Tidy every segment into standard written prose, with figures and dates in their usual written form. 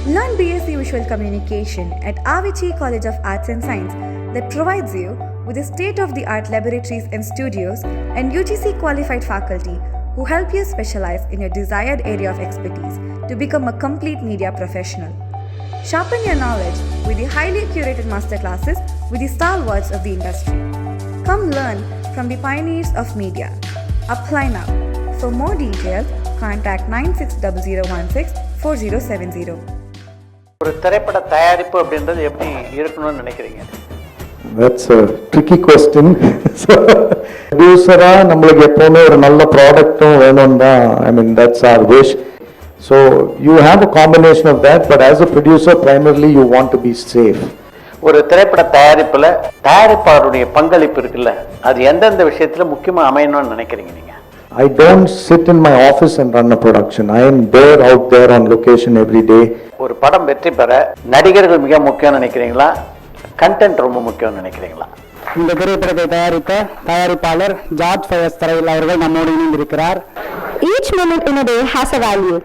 Learn BSc Visual Communication at Avicii College of Arts and Science that provides you with the state-of-the-art laboratories and studios and UGC qualified faculty who help you specialize in your desired area of expertise to become a complete media professional. Sharpen your knowledge with the highly curated masterclasses with the stalwarts of the industry. Come learn from the pioneers of media. Apply now. For more details, contact 9600164070. ஒரு திரைப்பட தயாரிப்பு அப்படின்றது எப்படி இருக்கணும்னு நினைக்கிறீங்க? That's a tricky question. ப்ரொடியூசரா நம்மளுக்கு எப்பவுமே ஒரு நல்ல ப்ராடக்ட்டும் வேணும் தான். I mean that's our wish. So you have a combination of that, but as a producer primarily you want to be safe. ஒரு திரைப்பட தயாரிப்புல தயாரிப்பாளருடைய பங்களிப்பு இருக்குல்ல, அது எந்தெந்த விஷயத்துல முக்கியமா அமையணும்னு நினைக்கிறீங்க நீங்க? I don't sit in my office and run a production. I am there out there on location every day. ஒரு படம் வெற்றி பெற நடிகர்கள் மிக முக்கியம் நினைக்கிறீங்களா, கண்டென்ட் ரொம்ப முக்கியம் நினைக்கிறீங்களா? இந்த திரைப்படத்தை தயாரித்த தயாரிப்பாளர் ஜார்ஜ் ஃபயஸ் தரையில் அவர்கள் நம்மோடு இணைந்திருக்கிறார். Each moment in a day has a value.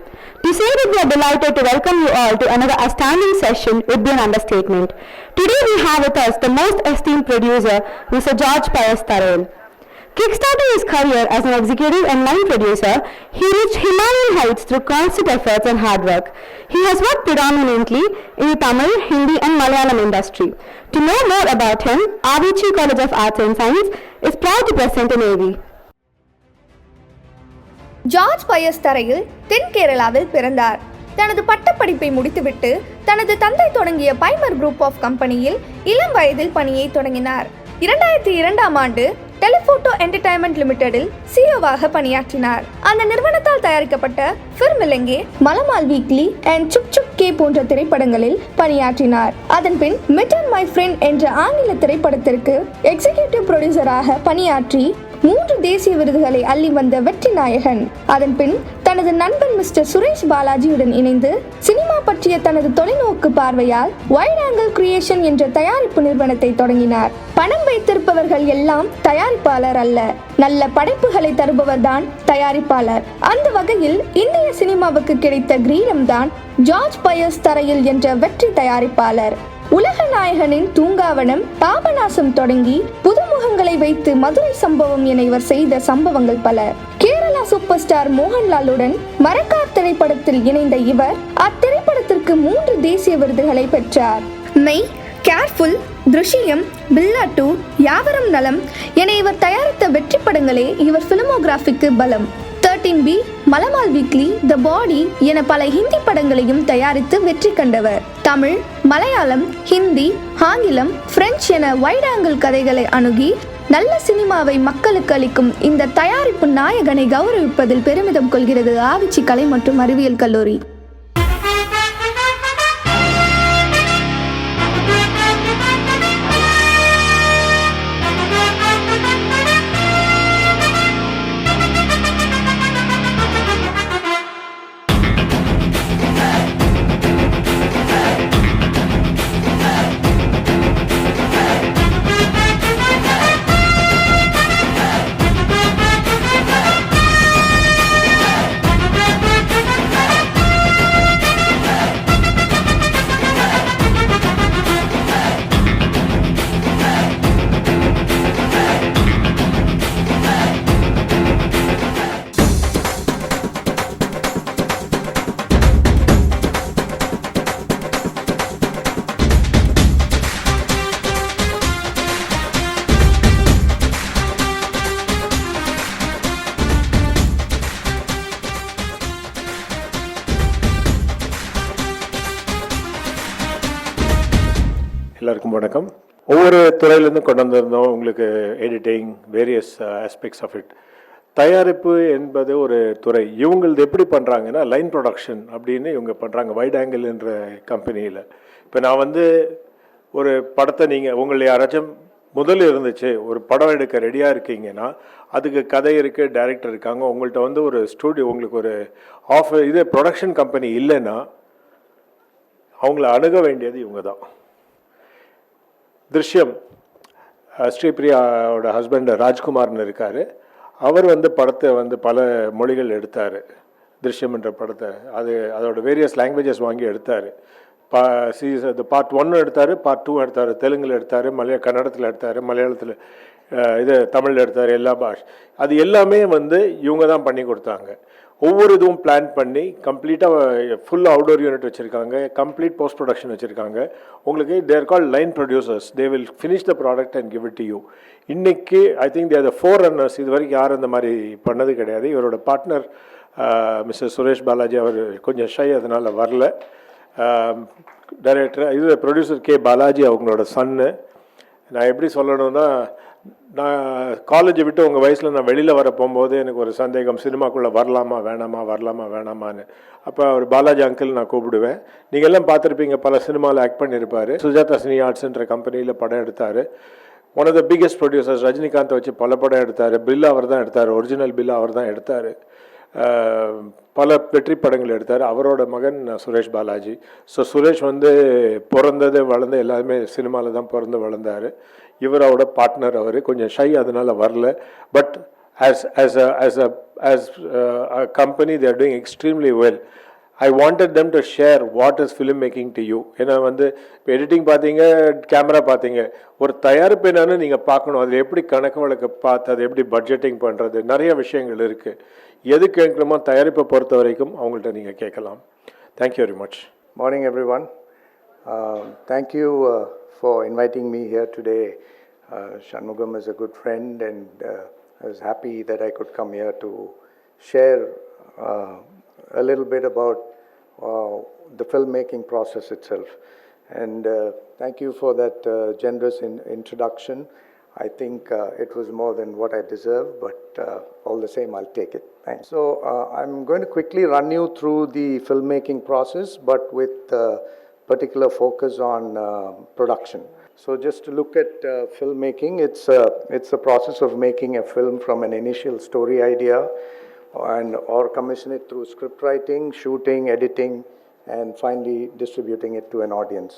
To say that we are delighted to welcome you all to another outstanding session would be an understatement. Today we have with us the most esteemed producer, Mr. George Pius Tharel. Kickstarting his career as an executive and line producer, he reached Himalayan heights through constant efforts and hard work. He has worked predominantly in the Tamil, Hindi and Malayalam industry. To know more about him, Avicii College of Arts and Science is proud to present an AV. George Pius தரையில் தென் கேரளாவில் பிறந்தார். தனது பட்டப்படிப்பை முடித்துவிட்டு தனது தந்தை தொடங்கிய பைமர் குரூப் ஆஃப் கம்பெனியில் இளம் வயதில் பணியை தொடங்கினார். 2002ஆம் ஆண்டு டெலிஃபோட்டோ என்டர்டைன்மெண்ட் லிமிடெடில் சிஓவாக பணியாற்றினார். அந்த நிறுவனத்தால் தயாரிக்கப்பட்ட ஃபிர்மிலங்கே, மலமால் வீக்லி அண்ட் சுக் சுக் கே போன்ற திரைப்படங்களில் பணியாற்றினார். அதன் பின் மிட் அண்ட் மை ஃப்ரெண்ட் என்ற ஆங்கில திரைப்படத்திற்கு எக்ஸிகியூட்டிவ் ப்ரொடியூசராக பணியாற்றி 3 தேசிய விருதுகளை அள்ளி வந்த வெற்றி நாயகன். அதன் பின் தனது நண்பன் மிஸ்டர் சுரேஷ் பாலாஜியுடன் இணைந்து சினிமா பற்றிய தனது தொலைநோக்கு பார்வையால் வைட் ஆங்கிள் கிரியேஷன் என்ற தயாரிப்பு நிறுவனத்தை தொடங்கினார். பணம் வைத்திருப்பவர்கள் எல்லாம் தயாரிப்பாளர் அல்ல, நல்ல படைப்புகளை தருபவர்தான் தயாரிப்பாளர். அந்த வகையில் இந்திய சினிமாவுக்கு கிடைத்த கிரீடம்தான் ஜார்ஜ் பயஸ் தரையில் என்ற வெற்றி தயாரிப்பாளர். உலக நாயகனின் தூங்காவனம், பாபநாசம் தொடங்கி புதுமுகங்களை வைத்து மதுரை சம்பவம் என இவர் செய்த சம்பவங்கள் பல. கேரளா சூப்பர் ஸ்டார் மோகன்லாலுடன் மரக்கார் திரைப்படத்தில் இணைந்த இவர் அத்திரைப்படத்திற்கு 3 தேசிய விருதுகளை பெற்றார். மெய், கேர்ஃபுல், திருஷ்யம், பில்லா 2, யாவரும் நலம் என இவர் தயாரித்த வெற்றி படங்களே இவர் பிலிமோகிராஃபிக்கு பலம். 13B, மலமால் வீக்லி, த பாடி என பல ஹிந்தி படங்களையும் தயாரித்து வெற்றி கண்டவர். தமிழ், மலையாளம், ஹிந்தி, ஆங்கிலம், பிரெஞ்சு என வைட் ஆங்கிள் கதைகளை அணுகி நல்ல சினிமாவை மக்களுக்கு அளிக்கும் இந்த தயாரிப்பு நாயகனை கௌரவிப்பதில் பெருமிதம் கொள்கிறது ஆவிச்சி கலை மற்றும் அறிவியல் கல்லூரி. எல்லாருக்கும் வணக்கம். ஒவ்வொரு துறையிலேருந்து கொண்டு வந்திருந்தோம் உங்களுக்கு editing, various aspects of it. தயாரிப்பு என்பது ஒரு துறை. இவங்களது எப்படி பண்ணுறாங்கன்னா லைன் ப்ரொடக்ஷன் அப்படின்னு இவங்க பண்ணுறாங்க வைட் ஆங்கிள் என்ற கம்பெனியில். இப்போ நான் ஒரு படத்தை நீங்கள் உங்களை யாராச்சும் முதல்ல இருந்துச்சு ஒரு படம் எடுக்க ரெடியாக இருக்கீங்கன்னா அதுக்கு கதை இருக்குது, டைரக்டர் இருக்காங்க, உங்கள்கிட்ட ஒரு ஸ்டூடியோ, உங்களுக்கு ஒரு இது ப்ரொடக்ஷன் கம்பெனி இல்லைன்னா அவங்கள அணுக வேண்டியது இவங்க தான். திருஷ்யம், ஸ்ரீபிரியாவோட ஹஸ்பண்ட் ராஜ்குமார்னு இருக்கார். அவர் படத்தை பல மொழிகள் எடுத்தார். திருஷ்யம்ன்ற படத்தை. அதோட வேரியஸ் லாங்குவேஜஸ் வாங்கி எடுத்தார். அது பார்ட் 1 எடுத்தார், பார்ட் 2 எடுத்தார், தெலுங்கில் எடுத்தார், கன்னடத்தில் எடுத்தார், மலையாளத்தில் தமிழில் எடுத்தார், எல்லா அது எல்லாமே இவங்க தான் பண்ணி கொடுத்தாங்க. ஒவ்வொரு இதுவும் பிளான் பண்ணி கம்ப்ளீட்டாக ஃபுல் அவுடோர் யூனிட் வச்சுருக்காங்க, கம்ப்ளீட் போஸ்ட் ப்ரொடக்ஷன் வச்சுருக்காங்க. உங்களுக்கு they're call line producers. They will finish the product and give it to you. இன்றைக்கி I think there the 4 runners. இது வரைக்கும் யாரும் இந்த மாதிரி பண்ணது கிடையாது. இவரோட பார்ட்னர் மிஸ்டர் சுரேஷ் பாலாஜி, அவர் கொஞ்சம் ஷை, அதனால் வரல. டைரக்டர் ப்ரொடியூசர் கே பாலாஜி அவங்களோட சன்னு. நான் எப்படி சொல்லணும்னா, நான் காலேஜை விட்டு உங்கள் வயசில் நான் வெளியில் வர போகும்போது எனக்கு ஒரு சந்தேகம், சினிமாக்குள்ளே வரலாமா வேணாமான்னு. அப்போ அவர் பாலாஜி அங்கிள் நான் கூப்பிடுவேன். நீங்கள் எல்லாம் பார்த்துருப்பீங்க, பல சினிமாவில் ஆக்ட் பண்ணியிருப்பார். சுஜாதா சினி ஆர்ட்ஸ்ன்ற கம்பெனியில் படம் எடுத்தார். One of the biggest producers. ரஜினிகாந்தை வச்சு பல படம் எடுத்தார். பில்லா அவர் தான் எடுத்தார், ஒரிஜினல் பில்லா அவர் தான் எடுத்தார். பல வெற்றி படங்கள் எடுத்தார். அவரோட மகன் சுரேஷ் பாலாஜி. ஸோ சுரேஷ் பிறந்தது வளர்ந்து எல்லாருமே சினிமாவில் தான் பிறந்து வளர்ந்தார். இவரோட பார்ட்னர் அவர் கொஞ்சம் ஷை, அதனால் வரல. But as a company they are doing extremely well. I wanted them to share what is filmmaking to you. ஏன்னா இப்போ எடிட்டிங் பார்த்தீங்க, கேமரா பார்த்தீங்க, ஒரு தயாரிப்பு என்னன்னு நீங்கள் பார்க்கணும். அதில் எப்படி கணக்கு வழக்கு பார்த்து அதை எப்படி பட்ஜெட்டிங் பண்ணுறது, நிறைய விஷயங்கள் இருக்குது. எது கேட்கணுமோ தயாரிப்பை பொறுத்த வரைக்கும் அவங்கள்ட்ட நீங்கள் கேட்கலாம். Thank you very much. Morning, everyone. Thank you for inviting me here today. Shanmugam is a good friend, and I was happy that I could come here to share a little bit about the filmmaking process itself. And thank you for that generous introduction. I think it was more than what I deserve, but all the same, I'll take it. Thanks. So I'm going to quickly run you through the filmmaking process, but with particular focus on production. So just to look at filmmaking, it's a process of making a film from an initial story idea or commission it through script writing, shooting, editing, and finally distributing it to an audience.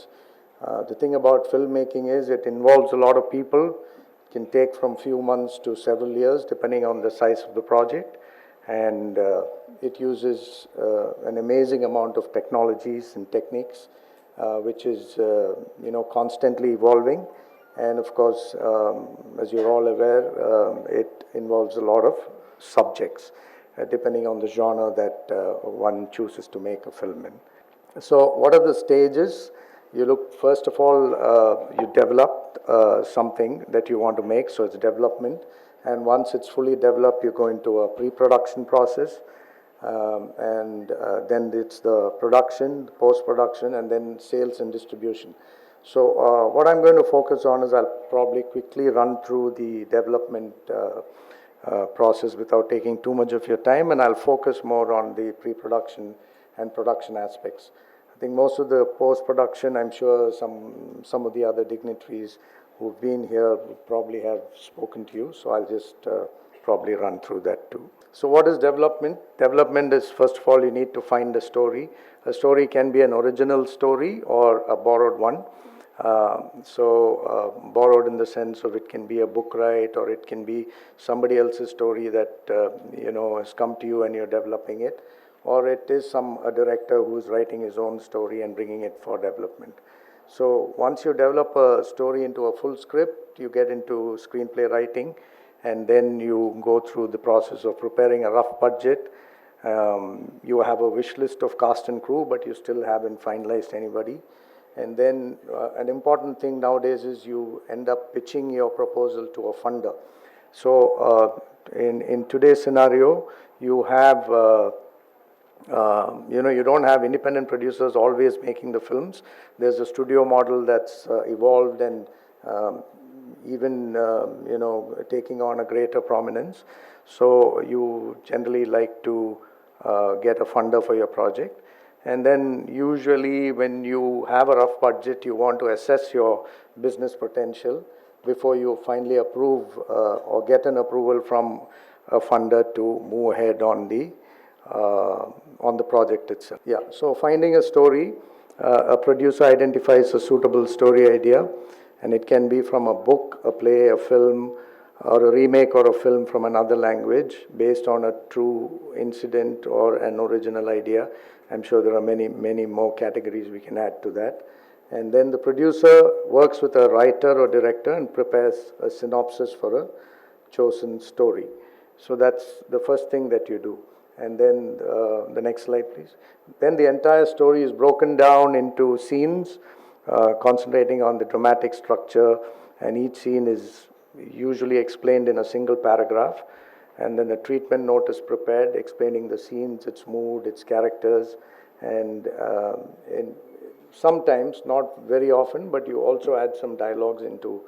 The thing about filmmaking is it involves a lot of people. It can take from few months to several years depending on the size of the project, and it uses an amazing amount of technologies and techniques, which is constantly evolving. And of course, as you're all aware, it involves a lot of subjects depending on the genre that one chooses to make a film in. So what are the stages? You look, first of all, you develop something that you want to make, so it's development. And once it's fully developed, you go into a pre-production process. And then it's the production, post-production, and then sales and distribution. So what I'm going to focus on is I'll probably quickly run through the development process without taking too much of your time, and I'll focus more on the pre-production and production aspects. I think most of the post-production, I'm sure some of the other dignitaries who've been here probably have spoken to you, so I'll just probably run through that too. So what is development? Development is, first of all, you need to find a story. A story can be an original story or a borrowed one. Borrowed in the sense of it can be a book right, or it can be somebody else's story that has come to you and you're developing it, or it is a director who's writing his own story and bringing it for development. So once you develop a story into a full script, you get into screenplay writing, and then you go through the process of preparing a rough budget. You have a wish list of cast and crew, but you still haven't finalized anybody. And then an important thing nowadays is you end up pitching your proposal to a funder. So in today's scenario, you have you don't have independent producers always making the films. There's a studio model that's evolved and even taking on a greater prominence. So you generally like to get a funder for your project. And then usually when you have a rough budget, you want to assess your business potential before you finally approve or get an approval from a funder to move ahead on the project itself. Yeah, so finding a story, a producer identifies a suitable story idea, and it can be from a book, a play, a film, or a remake or a film from another language based on a true incident or an original idea. I'm sure there are many more categories we can add to that. And then the producer works with a writer or director and prepares a synopsis for a chosen story. So that's the first thing that you do. And then the next slide, please. Then the entire story is broken down into scenes, concentrating on the dramatic structure, and each scene is usually explained in a single paragraph. And then a treatment note is prepared explaining the scenes, its mood, its characters, and sometimes, not very often, but you also add some dialogues into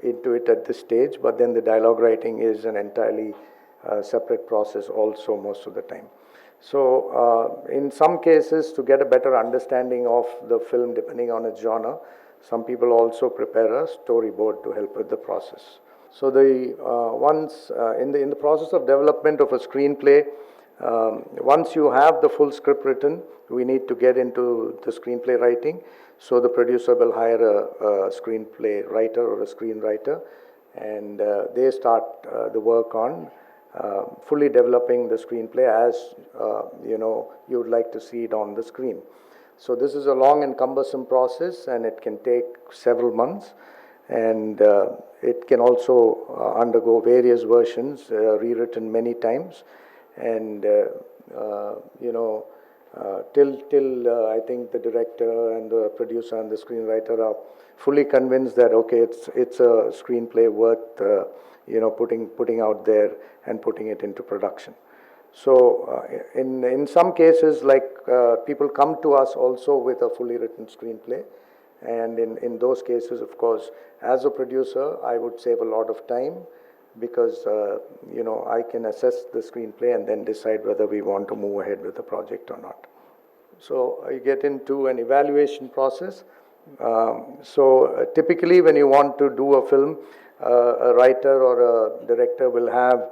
it at this stage, but then the dialogue writing is an entirely separate process also most of the time. So in some cases, to get a better understanding of the film depending on its genre, some people also prepare a storyboard to help with the process. So the in the process of development of a screenplay, once you have the full script written, we need to get into the screenplay writing. So the producer will hire a screenplay writer or a screenwriter, and they start the work on fully developing the screenplay as you would like to see it on the screen. So this is a long and cumbersome process, and it can take several months, and it can also undergo various versions, rewritten many times, and till I think the director and the producer and the screenwriter are fully convinced that okay, it's a screenplay worth putting out there and putting it into production. So in some cases, like people come to us also with a fully written screenplay, and in those cases, of course, as a producer, I would save a lot of time, because I can assess the screenplay and then decide whether we want to move ahead with the project or not. So I get into an evaluation process. Typically when you want to do a film, a writer or a director will have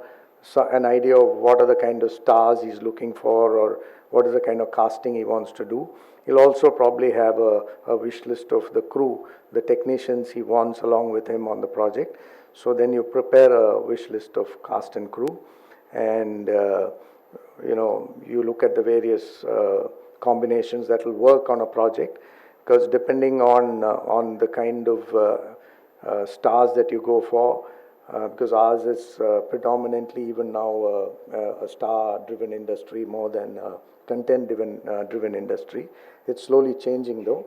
an idea of what are the kind of stars he's looking for, or what is the kind of casting he wants to do. He'll also probably have a wish list of the crew, the technicians he wants along with him on the project. So then you prepare a wish list of cast and crew, and you look at the various combinations that will work on a project, because depending on the kind of stars that you go for, because ours is predominantly even now a star-driven industry more than a content-driven industry. It's slowly changing though.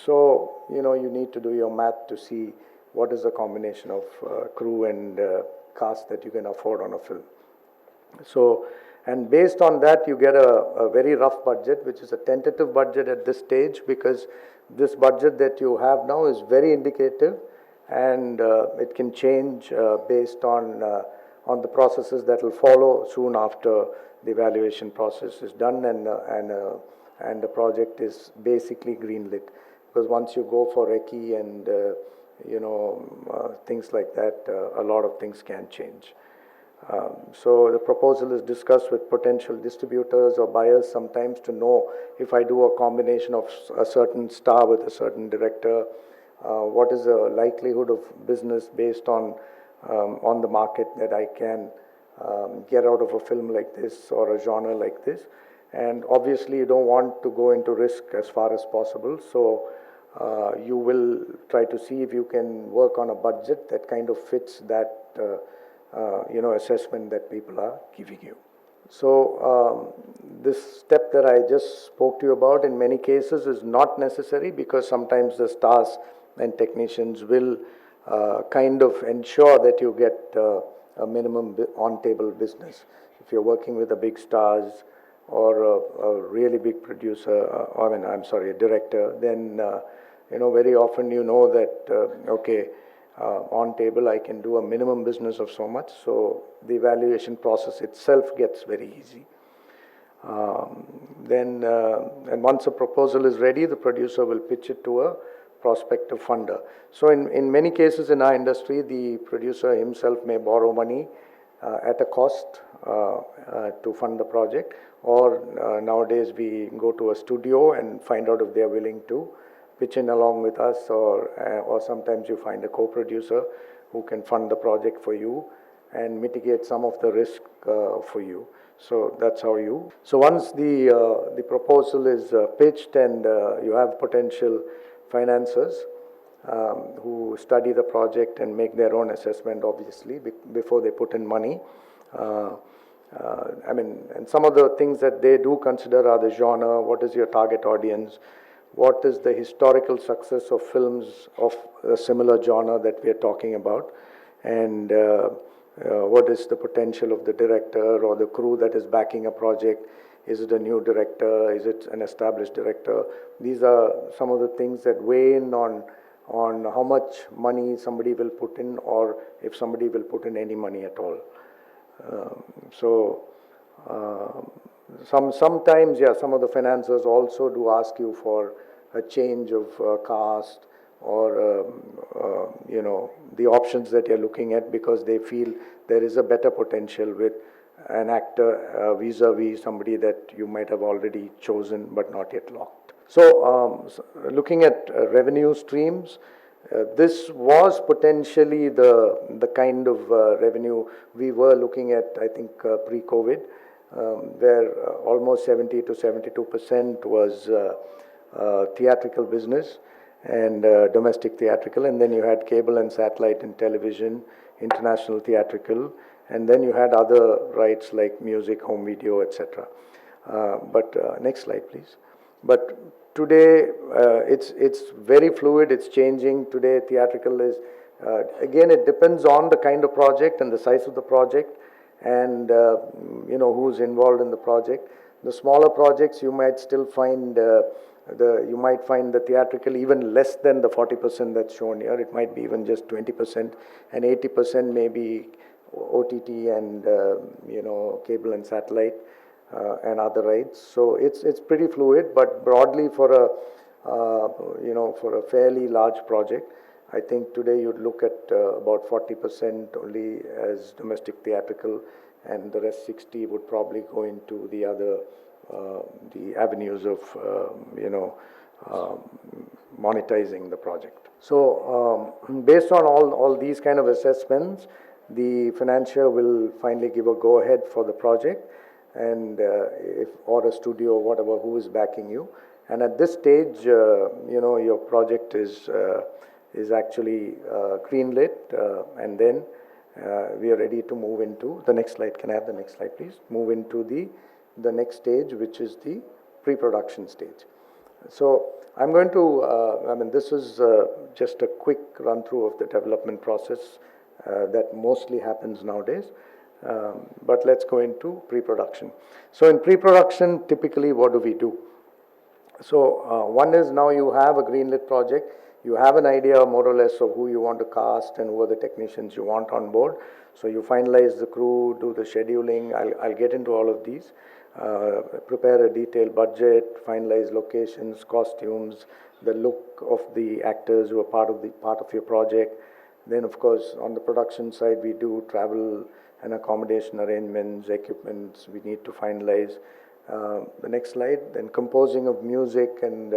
So you need to do your math to see what is the combination of crew and cast that you can afford on a film. So, and based on that, you get a very rough budget, which is a tentative budget at this stage, because this budget that you have now is very indicative, and it can change based on the processes that will follow soon after the evaluation process is done and the project is basically greenlit. Because once you go for recce and things like that, a lot of things can change. So the proposal is discussed with potential distributors or buyers sometimes to know if I do a combination of a certain star with a certain director, what is the likelihood of business based on the market that I can get out of a film like this or a genre like this. And obviously you don't want to go into risk as far as possible, so you will try to see if you can work on a budget that kind of fits that assessment that people are giving you. So this step that I just spoke to you about in many cases is not necessary, because sometimes the stars and technicians will kind of ensure that you get a minimum on-table business. If you're working with the big stars or a really big producer, a director, then very often that on table I can do a minimum business of so much, so the evaluation process itself gets very easy. And once a proposal is ready, the producer will pitch it to a prospective funder. So in many cases in our industry, the producer himself may borrow money at a cost to fund the project, or nowadays we go to a studio and find out if they are willing to pitch in along with us, or sometimes you find a co-producer who can fund the project for you and mitigate some of the risk for you. So that's how you. So once the proposal is pitched and you have potential financiers who study the project and make their own assessment, obviously, before they put in money. And some of the things that they do consider are the genre, what is your target audience, what is the historical success of films of a similar genre that we are talking about, and what is the potential of the director or the crew that is backing a project. Is it a new director? Is it an established director? These are some of the things that weigh in on how much money somebody will put in, or if somebody will put in any money at all. Sometimes, some of the financiers also do ask you for a change of cast or the options that you're looking at, because they feel there is a better potential with an actor vis-a-vis somebody that you might have already chosen but not yet locked. So looking at revenue streams, this was potentially the kind of revenue we were looking at, I think, pre-COVID, where almost 70 to 72% was theatrical business and domestic theatrical, and then you had cable and satellite and television, international theatrical, and then you had other rights like music, home video, etc. Next slide, please. But today, it's very fluid, it's changing. Today, theatrical is, again, it depends on the kind of project and the size of the project and, who's involved in the project. The smaller projects, you might still find the theatrical even less than the 40% that's shown here. It might be even just 20%, and 80% may be OTT and, cable and satellite. And other rights. So it's pretty fluid, but broadly for a fairly large project, I think today you'd look at about 40% only as domestic theatrical, and the rest 60 would probably go into the other the avenues of monetizing the project. So based on all these kind of assessments, the financier will finally give a go ahead for the project, and or a studio, whatever, who is backing you. And at this stage, your project is actually greenlit, and then we are ready to move into the next slide. Can I have the next slide, please? Move into the next stage, which is the pre-production stage. So I'm going to, this is just a quick run through of the development process that mostly happens nowadays. But let's go into pre-production. So in pre-production, typically what do we do? So one is, now you have a greenlit project, you have an idea more or less of who you want to cast and who are the technicians you want on board. So you finalize the crew, do the scheduling. I'll get into all of these. Prepare a detailed budget, finalize locations, costumes, the look of the actors who are part of your project. Then, of course, on the production side, we do travel and accommodation arrangements, equipments we need to finalize. The next slide, then composing of music and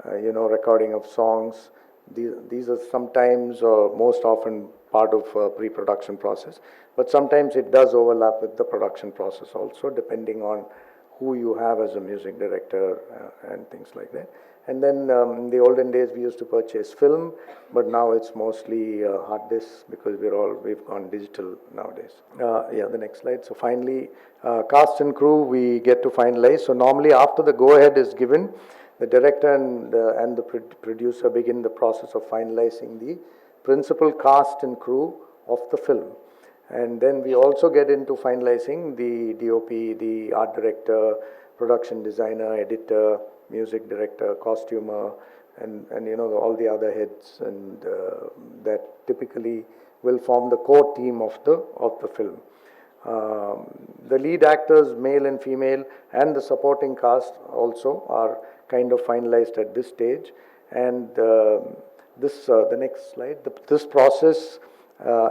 recording of songs. These are sometimes or most often part of pre-production process, but sometimes it does overlap with the production process also, depending on who you have as a music director and things like that. And then in the olden days, we used to purchase film, but now it's mostly hard disks, because we've gone digital nowadays. The next slide. So finally, cast and crew, we get to finalize. So normally after the go-ahead is given, the director and the producer begin the process of finalizing the principal cast and crew of the film. And then we also get into finalizing the DOP, the art director, production designer, editor, music director, costumer, and all the other heads, and that typically will form the core team of the film. The lead actors, male and female, and the supporting cast also are kind of finalized at this stage. And the next slide. This process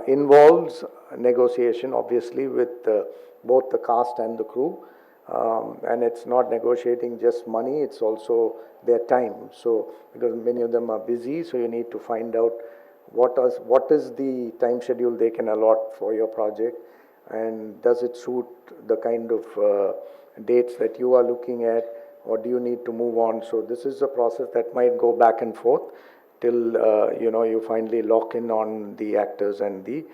involves negotiation, obviously, with both the cast and the crew. And it's not negotiating just money, it's also their time. So, because many of them are busy, so you need to find out what is the time schedule they can allot for your project, and does it suit the kind of dates that you are looking at, or do you need to move on? So this is a process that might go back and forth till you finally lock in on the actors and the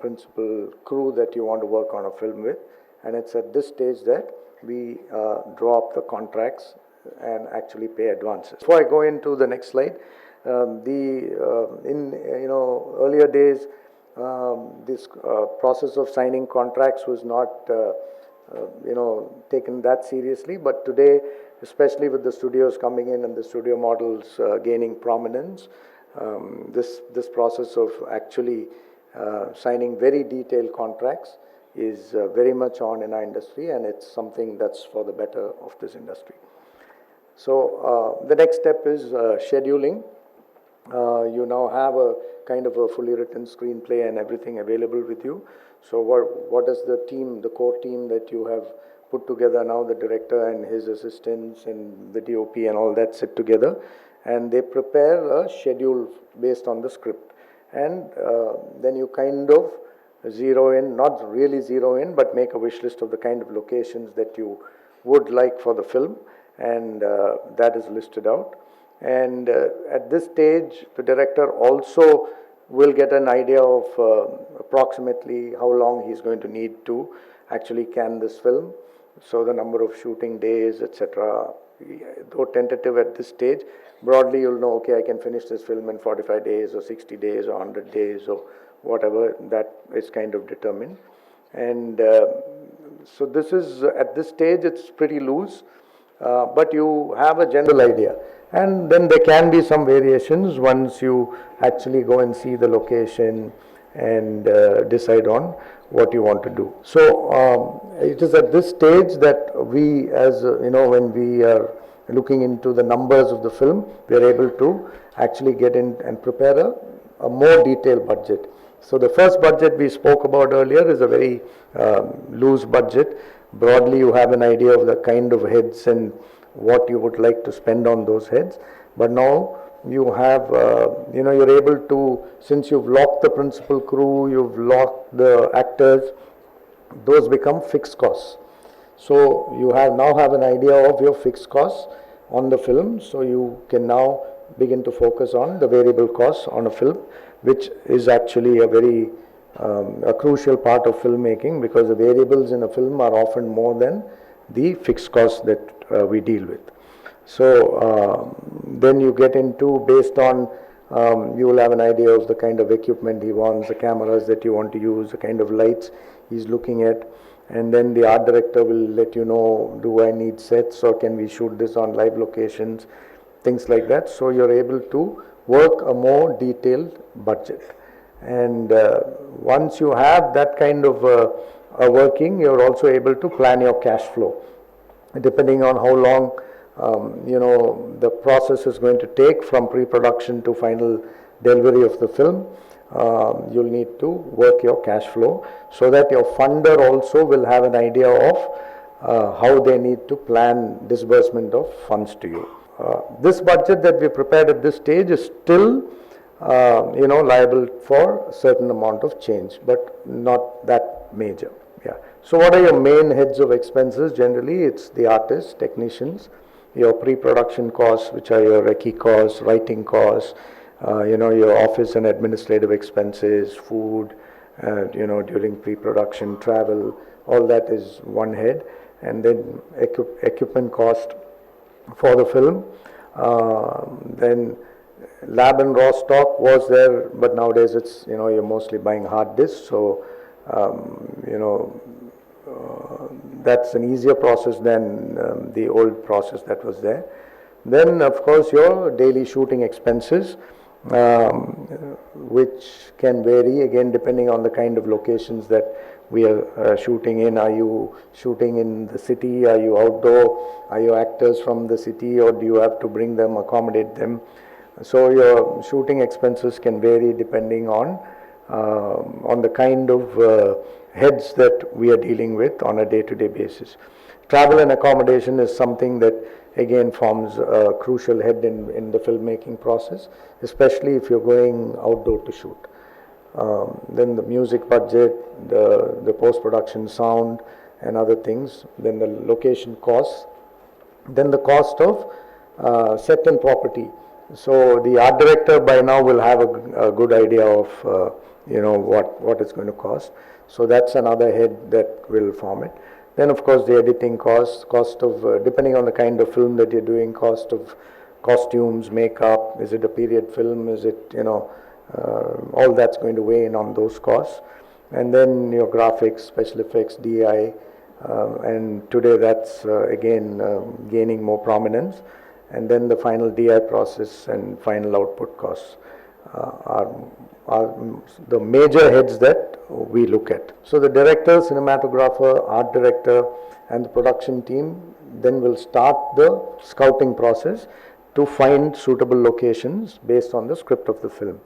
principal crew that you want to work on a film with. And it's at this stage that we draw up the contracts and actually pay advances. Before I go into the next slide, in earlier days, this process of signing contracts was not taken that seriously, but today, especially with the studios coming in and the studio models gaining prominence, this process of actually signing very detailed contracts is very much on in our industry, and it's something that's for the better of this industry. So the next step is scheduling. You now have a kind of a fully written screenplay and everything available with you. So what is the team, the core team that you have put together now, the director and his assistants and the DOP and all that sit together, and they prepare a schedule based on the script. And then you kind of zero in, not really zero in, but make a wish list of the kind of locations that you would like for the film, and that is listed out. And at this stage, the director also will get an idea of approximately how long he's going to need to actually can this film. So the number of shooting days, etc. Though tentative at this stage, broadly you'll know, okay, I can finish this film in 45 days or 60 days or 100 days or whatever, that is kind of determined. And so this is, at this stage, it's pretty loose, but you have a general idea. And then there can be some variations once you actually go and see the location and decide on what you want to do. So it is at this stage that we, as when we are looking into the numbers of the film, we are able to actually get in and prepare a more detailed budget. So the first budget we spoke about earlier is a very loose budget. Broadly, you have an idea of the kind of heads and what you would like to spend on those heads. But now you have, you're able to, since you've locked the principal crew, you've locked the actors, those become fixed costs. So you now have an idea of your fixed costs on the film, so you can now begin to focus on the variable costs on a film, which is actually a very a crucial part of filmmaking, because the variables in a film are often more than the fixed costs that we deal with. So then you get into, based on, you will have an idea of the kind of equipment he wants, the cameras that you want to use, the kind of lights he's looking at, and then the art director will let you know, do I need sets or can we shoot this on live locations, things like that. So you're able to work a more detailed budget. And once you have that kind of working, you're also able to plan your cash flow. Depending on how long the process is going to take from pre-production to final delivery of the film, you'll need to work your cash flow so that your funder also will have an idea of how they need to plan disbursement of funds to you. This budget that we prepared at this stage is still liable for a certain amount of change, but not that major. Yeah. So what are your main heads of expenses? Generally, it's the artists, technicians, your pre-production costs, which are your recce costs, writing costs, your office and administrative expenses, food, during pre-production, travel, all that is one head. And then equipment cost for the film. Then lab and raw stock was there, but nowadays it's, you're mostly buying hard disks, so that's an easier process than the old process that was there. Then, of course, your daily shooting expenses, which can vary again depending on the kind of locations that we are shooting in. Are you shooting in the city? Are you outdoor? Are you actors from the city, or do you have to bring them, accommodate them? So your shooting expenses can vary depending on the kind of heads that we are dealing with on a day-to-day basis. Travel and accommodation is something that again forms a crucial head in the filmmaking process, especially if you're going outdoor to shoot. Then the music budget, the post-production sound and other things, then the location costs, then the cost of set and property. So the art director by now will have a good idea of what it's going to cost. So that's another head that will form it. Then of course the editing cost of depending on the kind of film that you're doing, cost of costumes, makeup, is it a period film, is it all that's going to weigh in on those costs. And then your graphics, special effects, DI, and today that's again gaining more prominence. And then the final DI process and final output costs are the major heads that we look at. So the director, cinematographer, art director and the production team then will start the scouting process to find suitable locations based on the script of the film.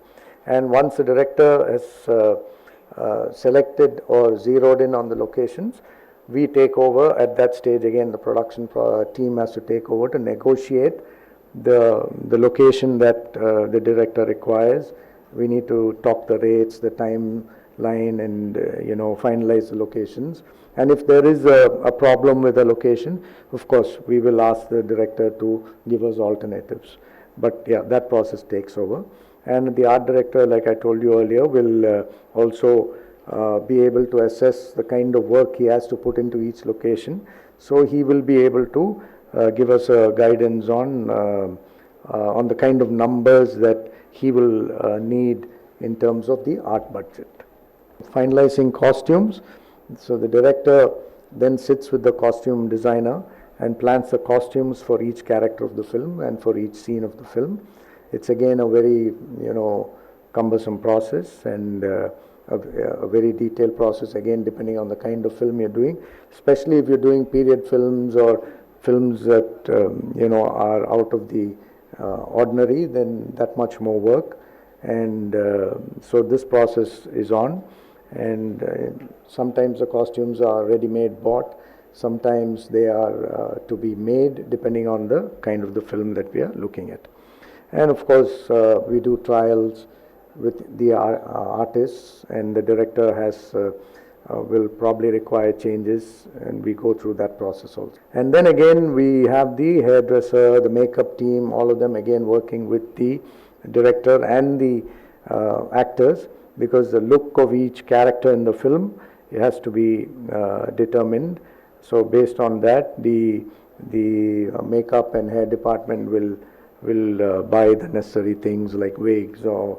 And once the director has selected or zeroed in on the locations, we take over at that stage. Again, the production team has to take over to negotiate the location that the director requires. We need to talk the rates, the timeline, and finalize the locations. And if there is a problem with a location, of course we will ask the director to give us alternatives. But yeah, that process takes over. And the art director, like I told you earlier, will also be able to assess the kind of work he has to put into each location. So he will be able to give us guidance on the kind of numbers that he will need in terms of the art budget. Finalizing costumes. So the director then sits with the costume designer and plans the costumes for each character of the film and for each scene of the film. It's again a very cumbersome process and a very detailed process, again depending on the kind of film you're doing, especially if you're doing period films or films that are out of the ordinary, then that much more work. And so this process is on, and sometimes the costumes are ready-made bought, sometimes they are to be made depending on the kind of the film that we are looking at. And of course we do trials with the artists, and the director will probably require changes, and we go through that process also. And then again we have the hairdresser, the makeup team, all of them again working with the director and the actors, because the look of each character in the film has to be determined. So based on that, the makeup and hair department will buy the necessary things like wigs or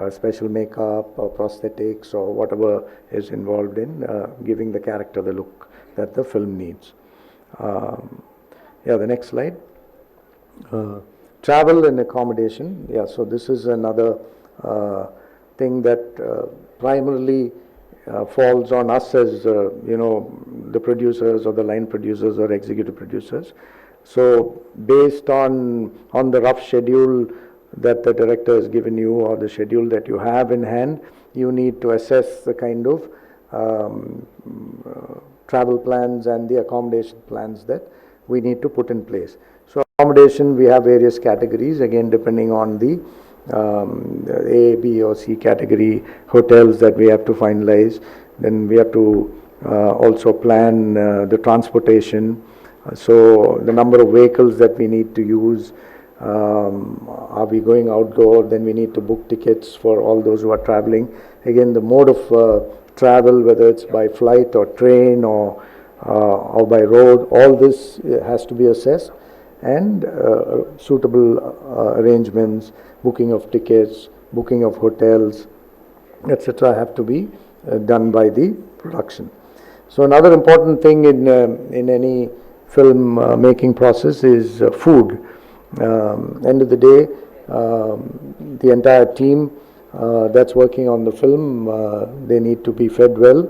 special makeup or prosthetics or whatever is involved in giving the character the look that the film needs. The next slide. Travel and accommodation. Yeah, so this is another thing that primarily falls on us as the producers or the line producers or executive producers. So based on the rough schedule that the director has given you or the schedule that you have in hand, you need to assess the kind of travel plans and the accommodation plans that we need to put in place. So accommodation, we have various categories, again depending on the A, B or C category hotels that we have to finalize. Then we have to also plan the transportation, so the number of vehicles that we need to use. Are we going outdoor? Then we need to book tickets for all those who are traveling. Again, the mode of travel, whether it's by flight or train or by road, all this has to be assessed, and suitable arrangements, booking of tickets, booking of hotels, etc. have to be done by the production. So another important thing in any film making process is food. End of the day, the entire team that's working on the film, they need to be fed well,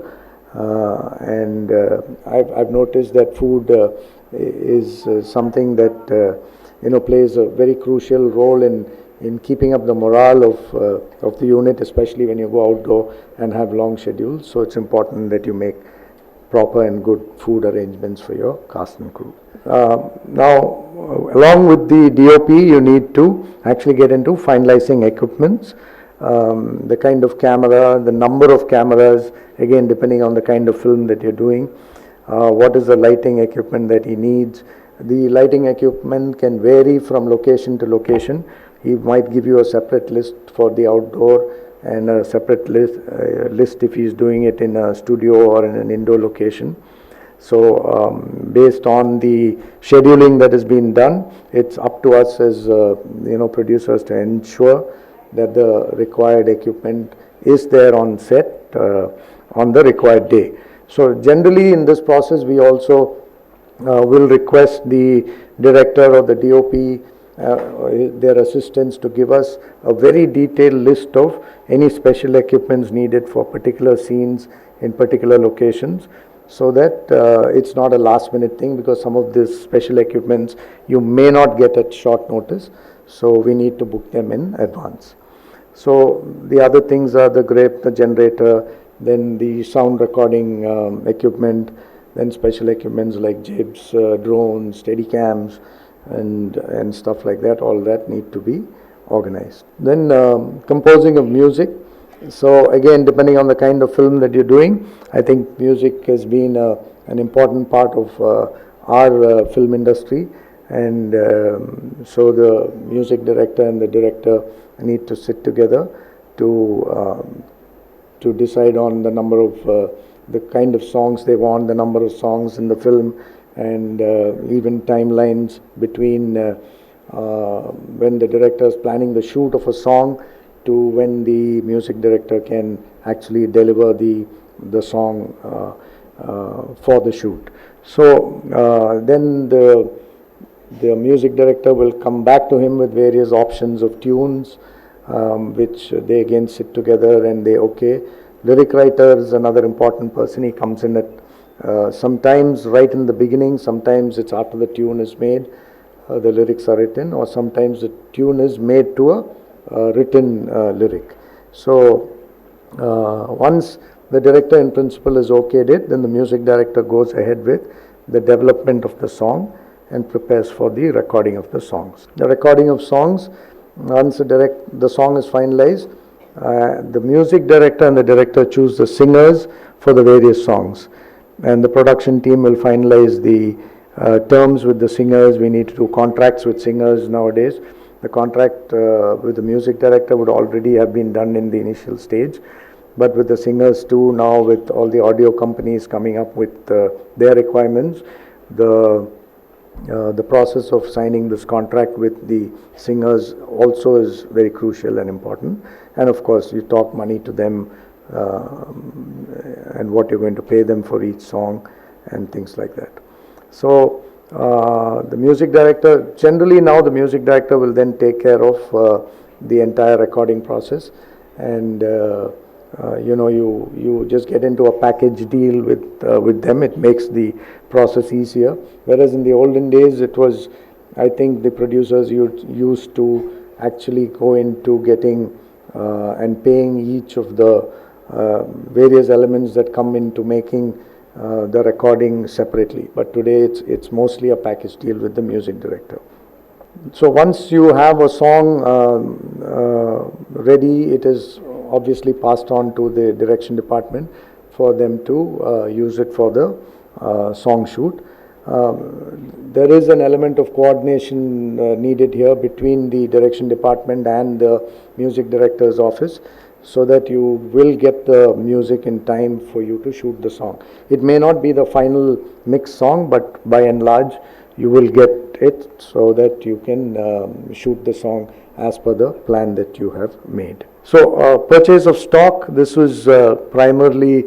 and I've noticed that food is something that plays a very crucial role in keeping up the morale of the unit, especially when you go outdoor and have long schedules. So it's important that you make proper and good food arrangements for your cast and crew. Now, along with the DOP, you need to actually get into finalizing equipments, the kind of camera, the number of cameras, again depending on the kind of film that you're doing, what is the lighting equipment that he needs. The lighting equipment can vary from location to location. He might give you a separate list for the outdoor and a separate list if he's doing it in a studio or in an indoor location. So based on the scheduling that has been done, it's up to us as producers to ensure that the required equipment is there on set on the required day. So generally in this process we also will request the director or the DOP their assistants to give us a very detailed list of any special equipments needed for particular scenes in particular locations, so that it's not a last minute thing, because some of these special equipments you may not get at short notice, so we need to book them in advance. So the other things are the grip, the generator, then the sound recording equipment, then special equipments like jibs, drones, steadicams, and stuff like that. All that need to be organized. Then composing of music. So again, depending on the kind of film that you're doing, I think music has been an important part of our film industry, and so the music director and the director need to sit together to decide on the number of the kind of songs they want, the number of songs in the film, and even timelines between when the director is planning the shoot of a song to when the music director can actually deliver the song for the shoot. So then the music director will come back to him with various options of tunes, which they again sit together and they okay. Lyric writer is another important person. He comes in at sometimes right in the beginning, sometimes it's after the tune is made, the lyrics are written, or sometimes the tune is made to a written lyric. So once the director in principle is okayed it, then the music director goes ahead with the development of the song and prepares for the recording of the songs. The recording of songs, once the song is finalized, the music director and the director choose the singers for the various songs, and the production team will finalize the terms with the singers. We need to do contracts with singers nowadays. The contract with the music director would already have been done in the initial stage, but with the singers too, now with all the audio companies coming up with their requirements, the process of signing this contract with the singers also is very crucial and important. And of course you talk money to them and what you're going to pay them for each song and things like that. So the music director, generally now the music director will then take care of the entire recording process, and you just get into a package deal with them. It makes the process easier, whereas in the olden days it was, I think the producers used to actually go into getting and paying each of the various elements that come into making the recording separately, but today it's mostly a package deal with the music director. So once you have a song ready, it is obviously passed on to the direction department for them to use it for the song shoot. There is an element of coordination needed here between the direction department and the music director's office, so that you will get the music in time for you to shoot the song. It may not be the final mix song, but by and large you will get it so that you can shoot the song as per the plan that you have made. So purchase of stock, this was primarily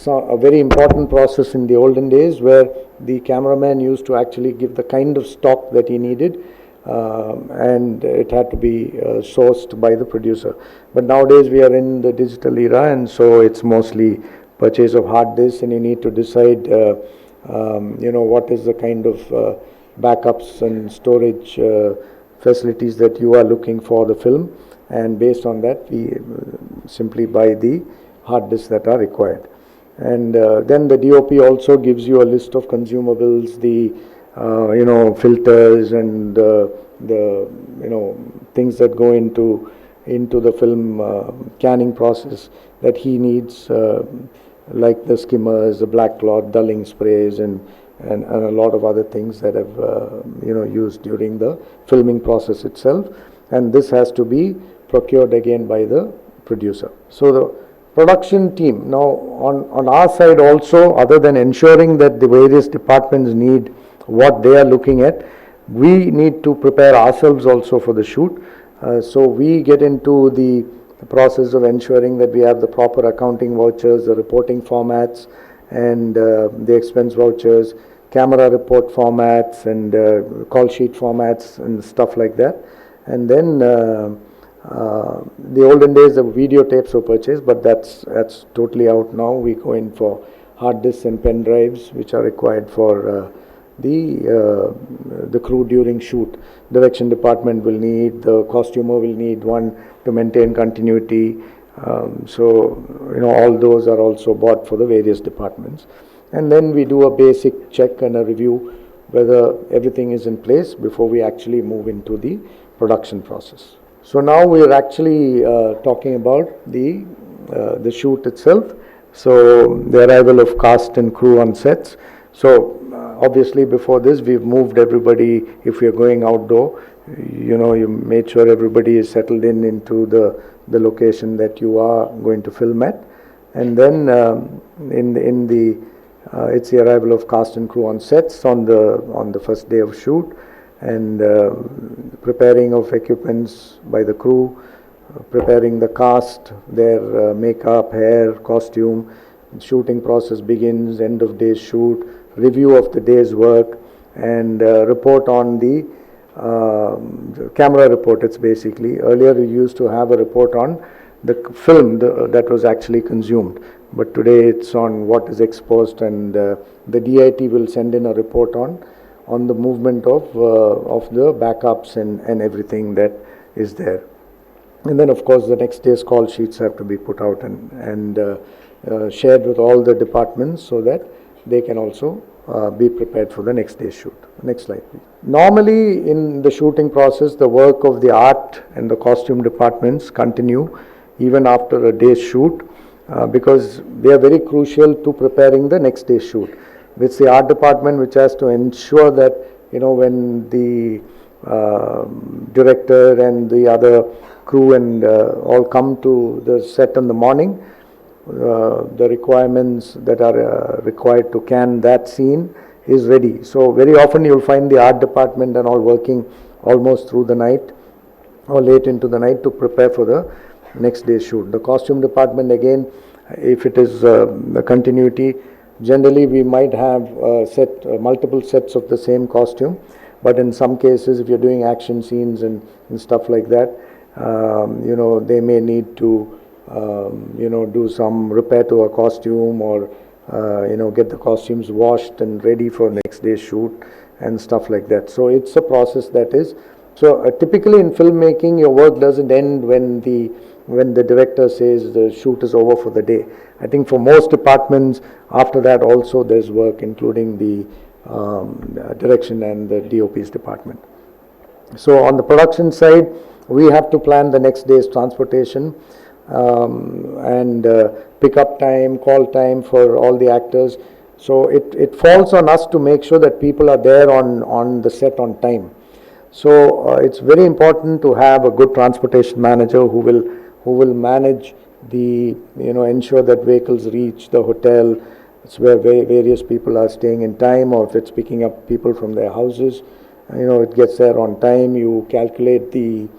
a very important process in the olden days, where the cameraman used to actually give the kind of stock that he needed, and it had to be sourced by the producer. But nowadays we are in the digital era, and so it's mostly purchase of hard disks, and you need to decide what is the kind of backups and storage facilities that you are looking for the film, and based on that we simply buy the hard disks that are required. And then the DOP also gives you a list of consumables, the filters and the things that go into the film canning process that he needs, like the skimmers, the black cloth, dulling sprays, and a lot of other things that have used during the filming process itself. And this has to be procured again by the producer. So the production team, now on our side also, other than ensuring that the various departments need what they are looking at, we need to prepare ourselves also for the shoot. So we get into the process of ensuring that we have the proper accounting vouchers, the reporting formats, and the expense vouchers, camera report formats, and call sheet formats and stuff like that. And then the olden days the videotapes were purchased, but that's totally out now. We go in for hard disks and pen drives, which are required for the crew during shoot. Direction department will need, the costumer will need one to maintain continuity. So all those are also bought for the various departments. And then we do a basic check and a review whether everything is in place before we actually move into the production process. So now we are actually talking about the shoot itself. So the arrival of cast and crew on sets. So obviously before this we've moved everybody. If you're going outdoor, you made sure everybody is settled into the location that you are going to film at. And then it's the arrival of cast and crew on sets on the first day of shoot, and preparing of equipments by the crew, preparing the cast, their makeup, hair, costume. Shooting process begins, end of day shoot, review of the day's work, and report on the camera report. It's basically, earlier we used to have a report on the film that was actually consumed, but today it's on what is exposed, and the DIT will send in a report on the movement of the backups and everything that is there. And then of course the next day's call sheets have to be put out and shared with all the departments so that they can also be prepared for the next day's shoot. Next slide, please. Normally in the shooting process, the work of the art and the costume departments continue even after a day's shoot, because they are very crucial to preparing the next day's shoot. It's the art department which has to ensure that when the director and the other crew and all come to the set in the morning, the requirements that are required to can that scene is ready. So very often you'll find the art department and all working almost through the night or late into the night to prepare for the next day's shoot. The costume department, again, if it is the continuity, generally we might have multiple sets of the same costume, but in some cases if you're doing action scenes and stuff like that, they may need to do some repair to a costume, or get the costumes washed and ready for next day's shoot and stuff like that. So it's a process that is, so typically in filmmaking your work doesn't end when the director says the shoot is over for the day. I think for most departments after that also there's work, including the direction and the DOP's department. So on the production side, we have to plan the next day's transportation and pick up time, call time for all the actors. So it falls on us to make sure that people are there on the set on time. So it's very important to have a good transportation manager who will manage the ensure that vehicles reach the hotel. It's where various people are staying in time, or if it's picking up people from their houses, it gets there on time. You calculate the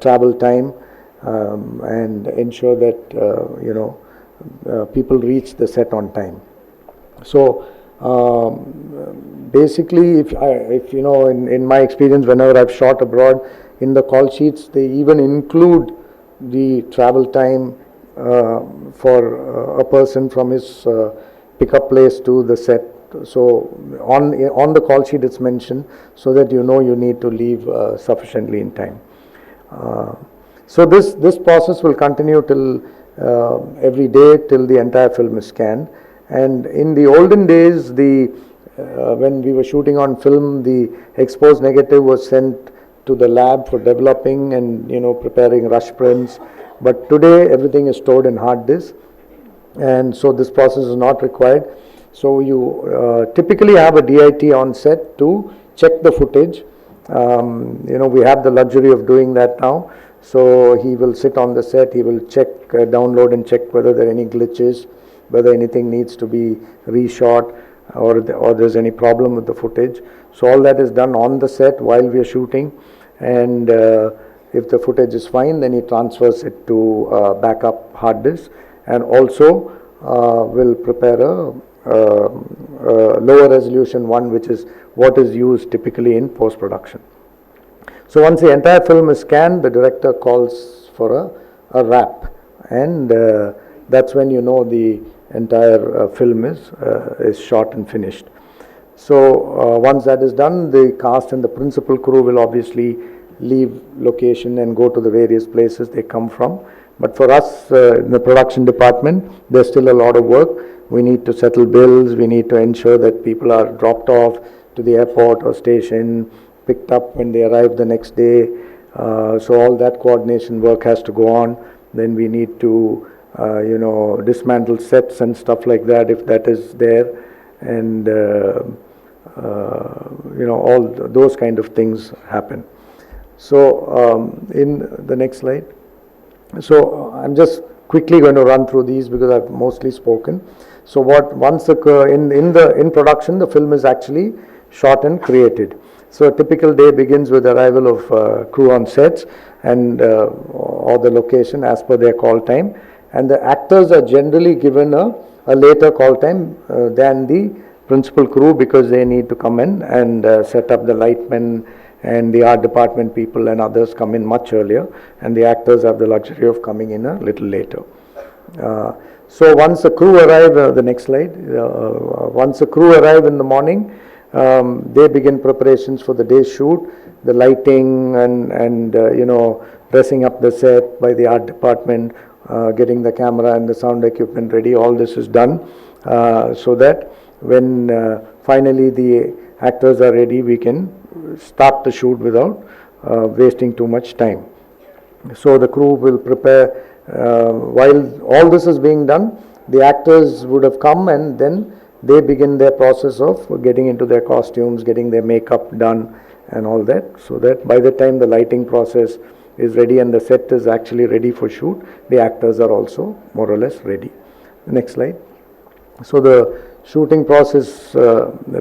travel time and ensure that people reach the set on time. So basically, if in my experience, whenever I've shot abroad, in the call sheets they even include the travel time for a person from his pickup place to the set. So on the call sheet it's mentioned, so that you need to leave sufficiently in time. So this process will continue till every day till the entire film is scanned. And in the olden days, when we were shooting on film, the exposed negative was sent to the lab for developing and preparing rush prints. But today everything is stored in hard disk, and so this process is not required. So you typically have a DIT on set to check the footage. We have the luxury of doing that now. So he will sit on the set, he will check, download and check whether there are any glitches, whether anything needs to be reshot, or there's any problem with the footage. So all that is done on the set while we are shooting, and if the footage is fine, then he transfers it to backup hard disk, and also will prepare a lower resolution one, which is what is used typically in post-production. So once the entire film is scanned, the director calls for a wrap, and that's when the entire film is shot and finished. So once that is done, the cast and the principal crew will obviously leave location and go to the various places they come from. But for us in the production department, there's still a lot of work. We need to settle bills, we need to ensure that people are dropped off to the airport or station, picked up when they arrive the next day. So all that coordination work has to go on. Then we need to dismantle sets and stuff like that if that is there, and all those kind of things happen. So in the next slide. So I'm just quickly going to run through these because I've mostly spoken. So once in production, the film is actually shot and created. So a typical day begins with arrival of crew on sets and or the location as per their call time, and the actors are generally given a later call time than the principal crew, because they need to come in and set up the lightmen, and the art department people and others come in much earlier, and the actors have the luxury of coming in a little later. So once the crew arrive, the next slide, once the crew arrive in the morning, they begin preparations for the day's shoot, the lighting and dressing up the set by the art department, getting the camera and the sound equipment ready. All this is done so that when finally the actors are ready, we can start the shoot without wasting too much time. So the crew will prepare. While all this is being done, the actors would have come, and then they begin their process of getting into their costumes, getting their makeup done and all that, so that by the time the lighting process is ready and the set is actually ready for shoot, the actors are also more or less ready. The next slide. So the shooting process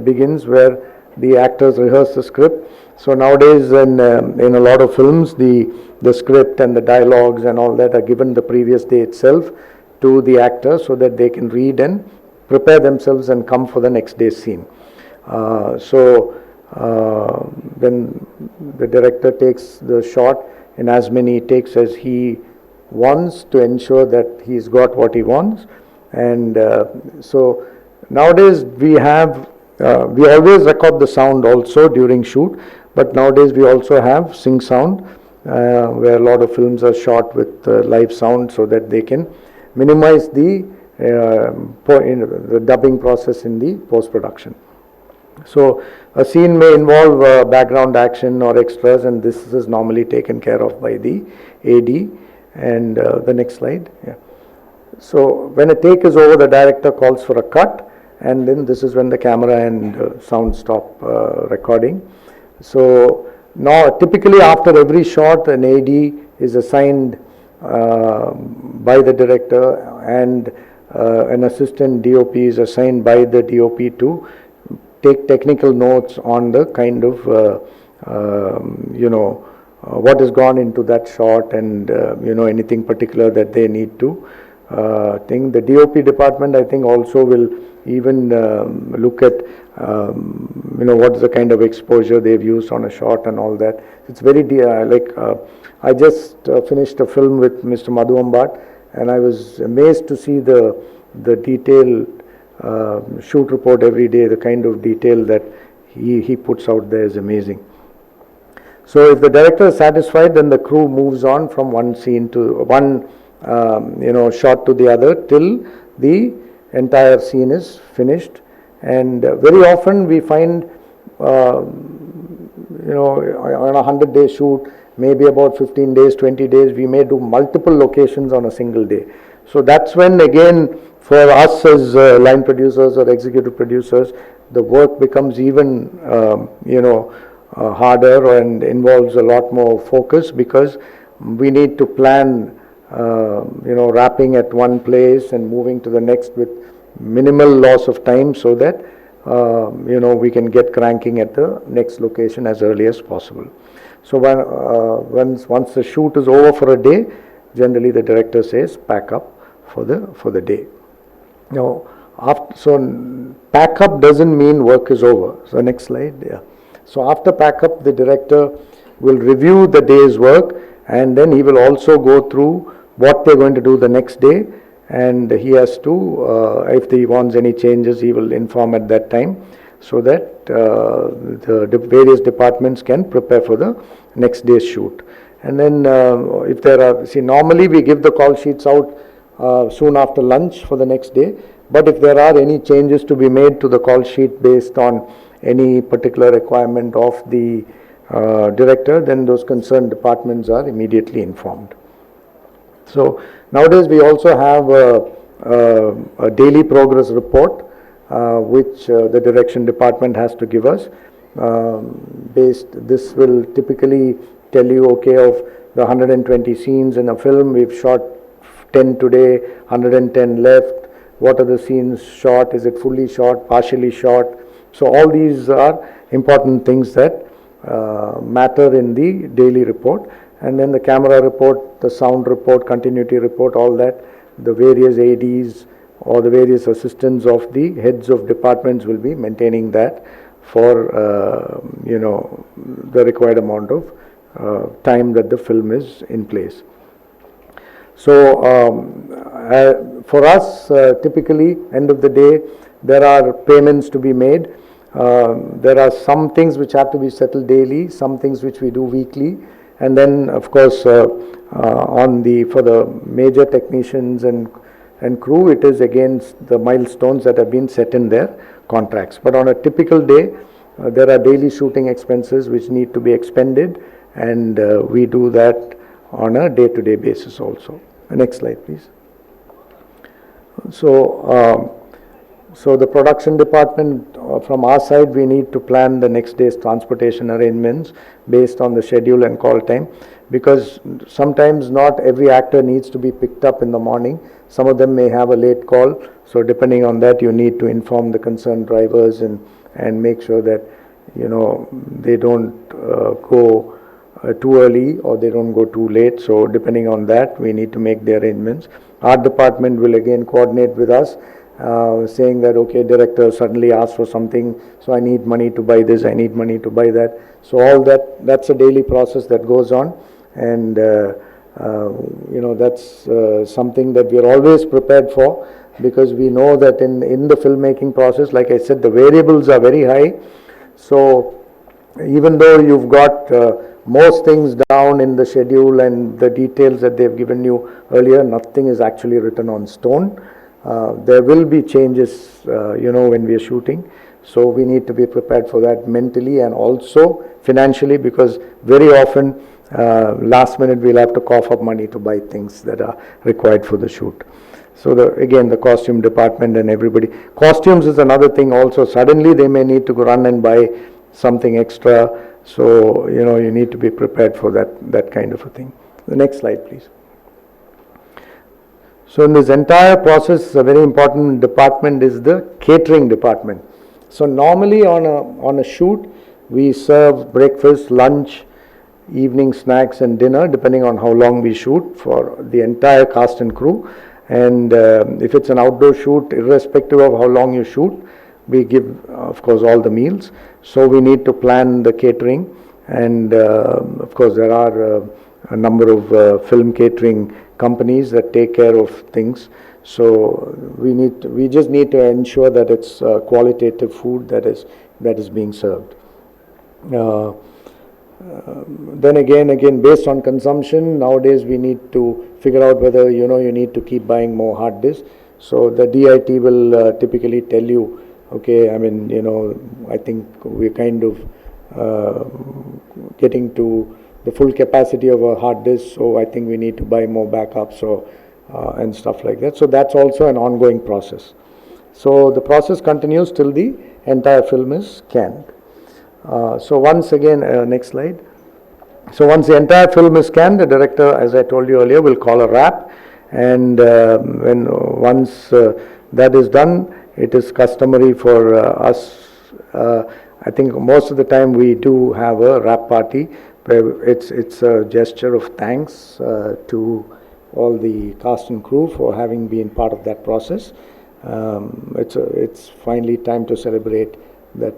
begins where the actors rehearse the script. So nowadays in a lot of films, the script and the dialogues and all that are given the previous day itself to the actors so that they can read and prepare themselves and come for the next day's scene. So when the director takes the shot in as many takes as he wants to ensure that he's got what he wants, and so nowadays we always record the sound also during shoot, but nowadays we also have sync sound where a lot of films are shot with live sound so that they can minimize the dubbing process in the post-production. So a scene may involve background action or extras, and this is normally taken care of by the AD. And the next slide. Yeah. So when a take is over, the director calls for a cut, and then this is when the camera and sound stop recording. So now typically after every shot, an AD is assigned by the director, and an assistant DOP is assigned by the DOP to take technical notes on the kind of what has gone into that shot, and anything particular that they need to think. The DOP department, I think, also will even look at what is the kind of exposure they've used on a shot and all that. It's very I just finished a film with Mr. Madhu Ambat, and I was amazed to see the detailed shoot report every day. The kind of detail that he puts out there is amazing. So if the director is satisfied, then the crew moves on from one scene to one shot to the other till the entire scene is finished. And very often we find, on a 100-day shoot, maybe about 15 days, 20 days, we may do multiple locations on a single day. So that's when, again, for us as line producers or executive producers, the work becomes even, harder and involves a lot more focus, because we need to plan, wrapping at one place and moving to the next with minimal loss of time, so that we can get cranking at the next location as early as possible. So once the shoot is over for a day, generally the director says pack up for the day. Now, so pack up doesn't mean work is over. So next slide. Yeah. So after pack up, the director will review the day's work, and then he will also go through what they're going to do the next day, and he has to, if he wants any changes, he will inform at that time, so that the various departments can prepare for the next day's shoot. And then if there are, normally we give the call sheets out soon after lunch for the next day, but if there are any changes to be made to the call sheet based on any particular requirement of the director, then those concerned departments are immediately informed. So nowadays we also have a daily progress report, which the direction department has to give us. This will typically tell you, okay, of the 120 scenes in a film, we've shot 10 today, 110 left. What are the scenes shot? Is it fully shot, partially shot? So all these are important things that matter in the daily report. And then the camera report, the sound report, continuity report, all that, the various ADs or the various assistants of the heads of departments will be maintaining that for the required amount of time that the film is in place. So for us, typically, end of the day, there are payments to be made. There are some things which have to be settled daily, some things which we do weekly, and then of course for the major technicians and crew, it is against the milestones that have been set in their contracts. But on a typical day, there are daily shooting expenses which need to be expended, and we do that on a day-to-day basis also. Next slide, please. So the production department, from our side, we need to plan the next day's transportation arrangements based on the schedule and call time, because sometimes not every actor needs to be picked up in the morning. Some of them may have a late call, so depending on that, you need to inform the concerned drivers and make sure that they don't go too early or they don't go too late. So depending on that, we need to make the arrangements. Our department will again coordinate with us, saying that, okay, director suddenly asked for something, so I need money to buy this, I need money to buy that. So all that's a daily process that goes on, and that's something that we are always prepared for, because we know that in the filmmaking process, like I said, the variables are very high. So even though you've got most things down in the schedule and the details that they've given you earlier, nothing is actually written on stone. There will be changes, when we are shooting. So we need to be prepared for that mentally and also financially, because very often last minute we'll have to cough up money to buy things that are required for the shoot. So again, the costume department and everybody. Costumes is another thing also. Suddenly they may need to go run and buy something extra. So, you need to be prepared for that kind of a thing. The next slide, please. So in this entire process, a very important department is the catering department. So normally on a shoot, we serve breakfast, lunch, evening snacks and dinner, depending on how long we shoot, for the entire cast and crew. And if it's an outdoor shoot, irrespective of how long you shoot, we give, of course, all the meals. So we need to plan the catering, and of course there are a number of film catering companies that take care of things. So we just need to ensure that it's qualitative food that is being served. then again, based on consumption, nowadays we need to figure out whether, you need to keep buying more hard disks. So the DIT will typically tell you, okay, I mean, I think we're kind of getting to the full capacity of a hard disk, so I think we need to buy more backups and stuff like that. So that's also an ongoing process. So the process continues till the entire film is scanned. So once again, next slide. So once the entire film is scanned, the director, as I told you earlier, will call a wrap, and once that is done, it is customary for us. I think most of the time we do have a wrap party where it's a gesture of thanks to all the cast and crew for having been part of that process. It's finally time to celebrate that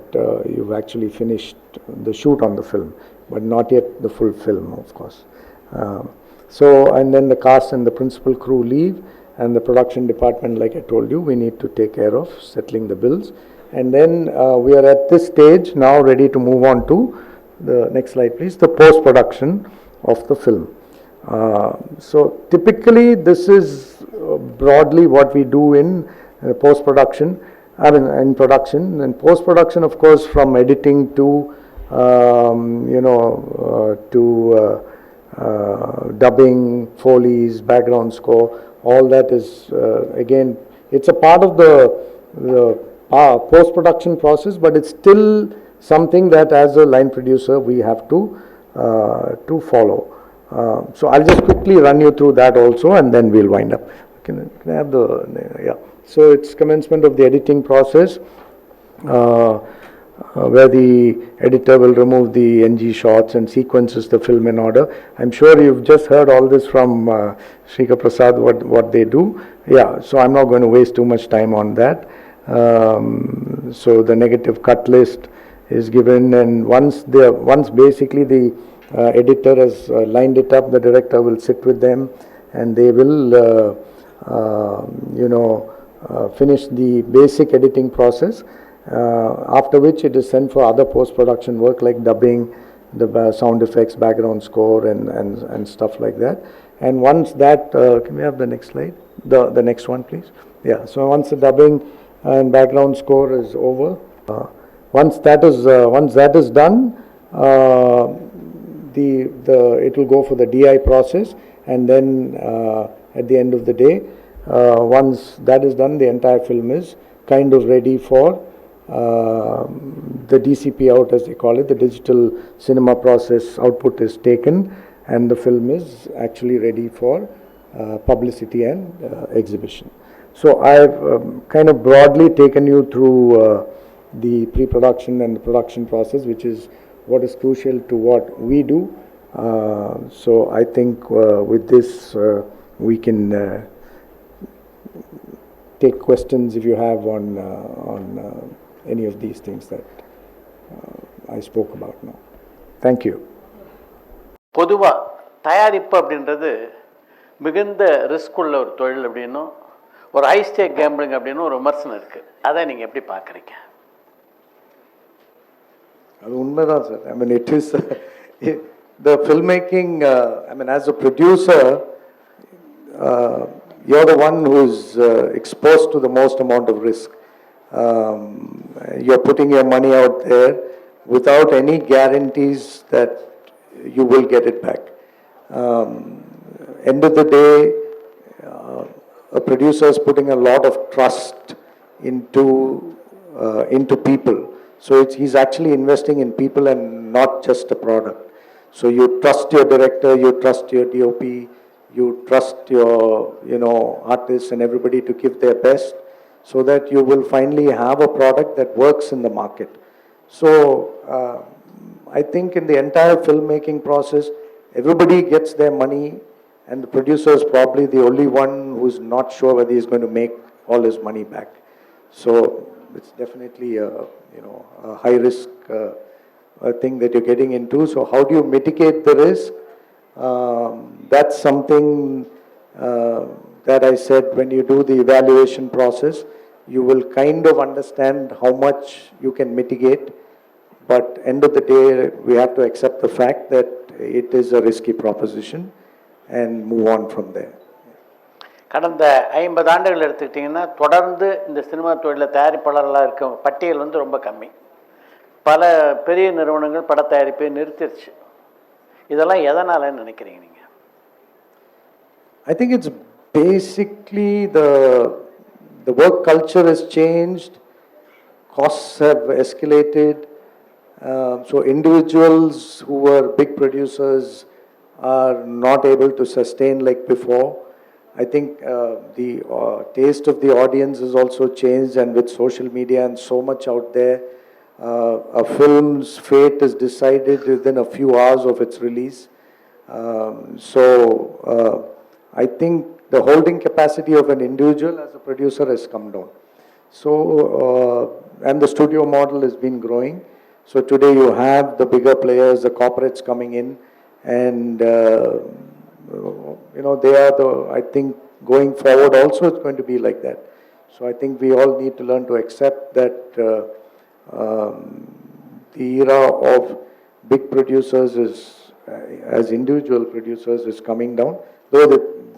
you've actually finished the shoot on the film, but not yet the full film, of course. And then the cast and the principal crew leave, and the production department, like I told you, we need to take care of settling the bills. And then we are at this stage now ready to move on to the next slide, please, the post-production of the film. So typically this is broadly what we do in post-production, in production. And post-production, of course, from editing to dubbing, Foley's, background score, all that is again, it's a part of the post-production process, but it's still something that as a line producer we have to follow. So I'll just quickly run you through that also, and then we'll wind up. Can I have yeah. So it's commencement of the editing process, where the editor will remove the NG shots and sequences the film in order. I'm sure you've just heard all this from Srikar Prasad, what they do. Yeah, so I'm not going to waste too much time on that. So the negative cut list is given, and once basically the editor has lined it up, the director will sit with them, and they will finish the basic editing process, after which it is sent for other post-production work like dubbing, the sound effects, background score, and stuff like that. And once that, can we have the next slide? The next one, please. Yeah, so once the dubbing and background score is over, once that is done, it will go for the DI process, and then at the end of the day, once that is done, the entire film is kind of ready for the DCP out, as they call it, the digital cinema process output is taken, and the film is actually ready for publicity and exhibition. So I've kind of broadly taken you through the pre-production and the production process, which is what is crucial to what we do. So I think with this we can take questions if you have on any of these things that I spoke about now. Thank you. பொதுவாக தயாரிப்பு அப்படின்றது மிகுந்த risk உள்ள ஒரு தொழில் அப்படின்னும், ஒரு high stack gambling அப்படின்னு ஒரு விமர்சனம் இருக்குது. அதை நீங்கள் எப்படி பார்க்குறீங்க? அது உண்மைதான் sir. I mean, it is the filmmaking, I mean, as a producer, you're the one who's exposed to the most amount of risk. You're putting your money out there without any guarantees that you will get it back. End of the day, a producer is putting a lot of trust into people. So he's actually investing in people and not just a product. So you trust your director, you trust your DOP, you trust your artists and everybody to give their best, so that you will finally have a product that works in the market. So I think in the entire filmmaking process, everybody gets their money, and the producer is probably the only one who's not sure whether he's going to make all his money back. So it's definitely a high risk thing that you're getting into. So how do you mitigate the risk? That's something that I said, when you do the evaluation process, you will kind of understand how much you can mitigate. but end of the day, we have to accept the fact that it is a risky proposition and move on from there. கடந்த 50 ஆண்டுகள் எடுத்துக்கிட்டிங்கன்னா தொடர்ந்து இந்த cinema தொழிலில் தயாரிப்பாளர்களாக இருக்க பட்டியல் வந்து ரொம்ப கம்மி. பல பெரிய நிறுவனங்கள் பட தயாரிப்பை நிறுத்திடுச்சு. இதெல்லாம் எதனாலன்னு நினைக்கிறீங்க நீங்கள்? I think it's basically the work culture has changed, costs have escalated, so individuals who were big producers are not able to sustain like before. I think the taste of the audience has also changed, and with social media and so much out there, a film's fate is decided within a few hours of its release. So I think the holding capacity of an individual as a producer has come down. So, and the studio model has been growing. So today you have the bigger players, the corporates coming in, and they are I think going forward also it's going to be like that. So I think we all need to learn to accept that the era of big producers as individual producers is coming down, though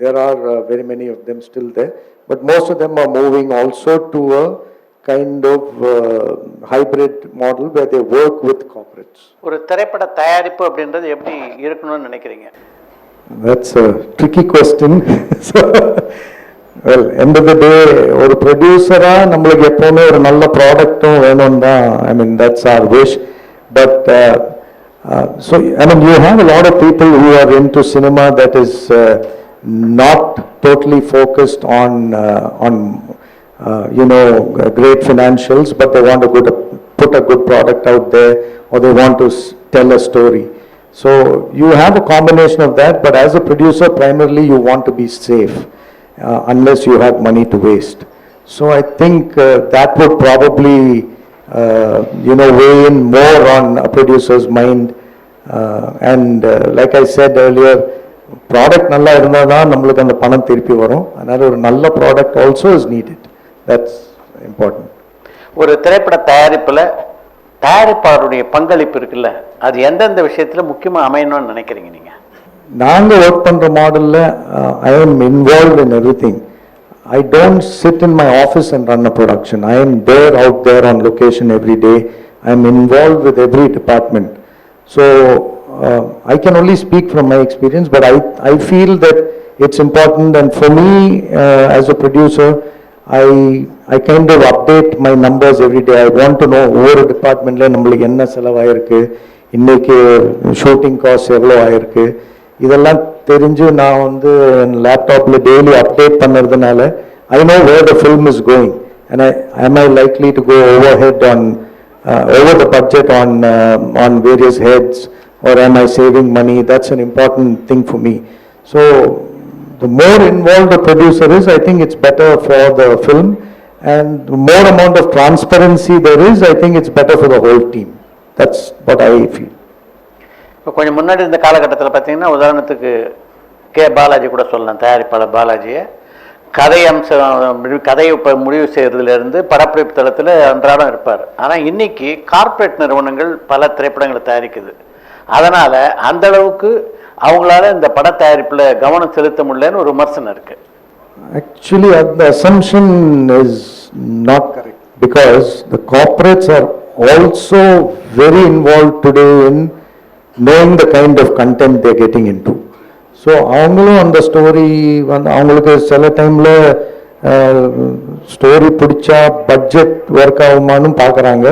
there are very many of them still there, but most of them are moving also to a kind of hybrid model where they work with corporates. ஒரு திரைப்பட தயாரிப்பு அப்படின்றது எப்படி இருக்கணும்னு நினைக்கிறீங்க? That's a tricky question. So, well, end of the day, ஒரு ப்ரொடியூசரா நம்மளுக்கு எப்பவுமே ஒரு நல்ல ப்ராடக்டும் வேணும் தான். I mean, that's our wish. But so, I mean, you have a lot of people who are into cinema that is not totally focused on great financials, but they want to put a good product out there, or they want to tell a story. So you have a combination of that, but as a producer, primarily you want to be safe, unless you have money to waste. So I think that would probably, weigh in more on a producer's mind. And like I said earlier, product நல்லா இருந்தால் தான் நம்மளுக்கு அந்த பணம் திருப்பி வரும். அதனால் ஒரு நல்ல product also is needed. That's important. ஒரு திரைப்பட தயாரிப்பில் தயாரிப்பாளருடைய பங்களிப்பு இருக்குல்ல, அது எந்தெந்த விஷயத்தில் முக்கியமாக அமையணும்னு நினைக்கிறீங்க நீங்கள்? நாங்கள் ஒர்க் பண்ணுற மாடலில் I am involve in every thing. I don't sit in my office and run a production. I am there, out there on location every day. I am involved with every department. So I can only speak from my experience, but I feel that it's important, and for me as a producer, I kind of update my numbers every day. I want to know ஒவ்வொரு டிபார்ட்மெண்ட்ல நம்மளுக்கு என்ன செலவாயிருக்கு, இன்னைக்கு shooting cost எவ்வளோ ஆயிருக்கு, இதெல்லாம் தெரிஞ்சு நான் வந்து லேப்டாப்ல டெய்லி அப்டேட் பண்ணுறதுனால I know where the film is going, and am I likely to go overhead over the budget on various heads, or am I saving money? That's an important thing for me. So the more involved a producer is, I think it's better for the film, and the more amount of transparency there is, I think it's better for the whole team. That's what I feel. இப்போ கொஞ்சம் முன்னாடி இந்த காலகட்டத்தில் பார்த்தீங்கன்னா, உதாரணத்துக்கு பாலாஜி கூட சொல்லலாம், தயாரிப்பாளர் பாலாஜியை கதையை இப்போ முடிவு செய்கிறதுலேருந்து படப்பிடிப்பு தளத்தில் அன்றாடம் இருப்பார். ஆனால் இன்னைக்கு கார்ப்பரேட் நிறுவனங்கள் பல திரைப்படங்களை தயாரிக்குது. அதனால் அந்த அளவுக்கு அவங்களால இந்த பட தயாரிப்பில் கவனம் செலுத்த முடியலன்னு ஒரு விமர்சனம் இருக்குது. Actually, the assumption is not correct, because the corporates are also very involved today in knowing the kind of content they're getting into. So அவங்களும் அந்த ஸ்டோரி வந்து அவங்களுக்கு சில டைமில் ஸ்டோரி பிடிச்சா பட்ஜெட் ஒர்க் ஆகுமான்னு பார்க்குறாங்க.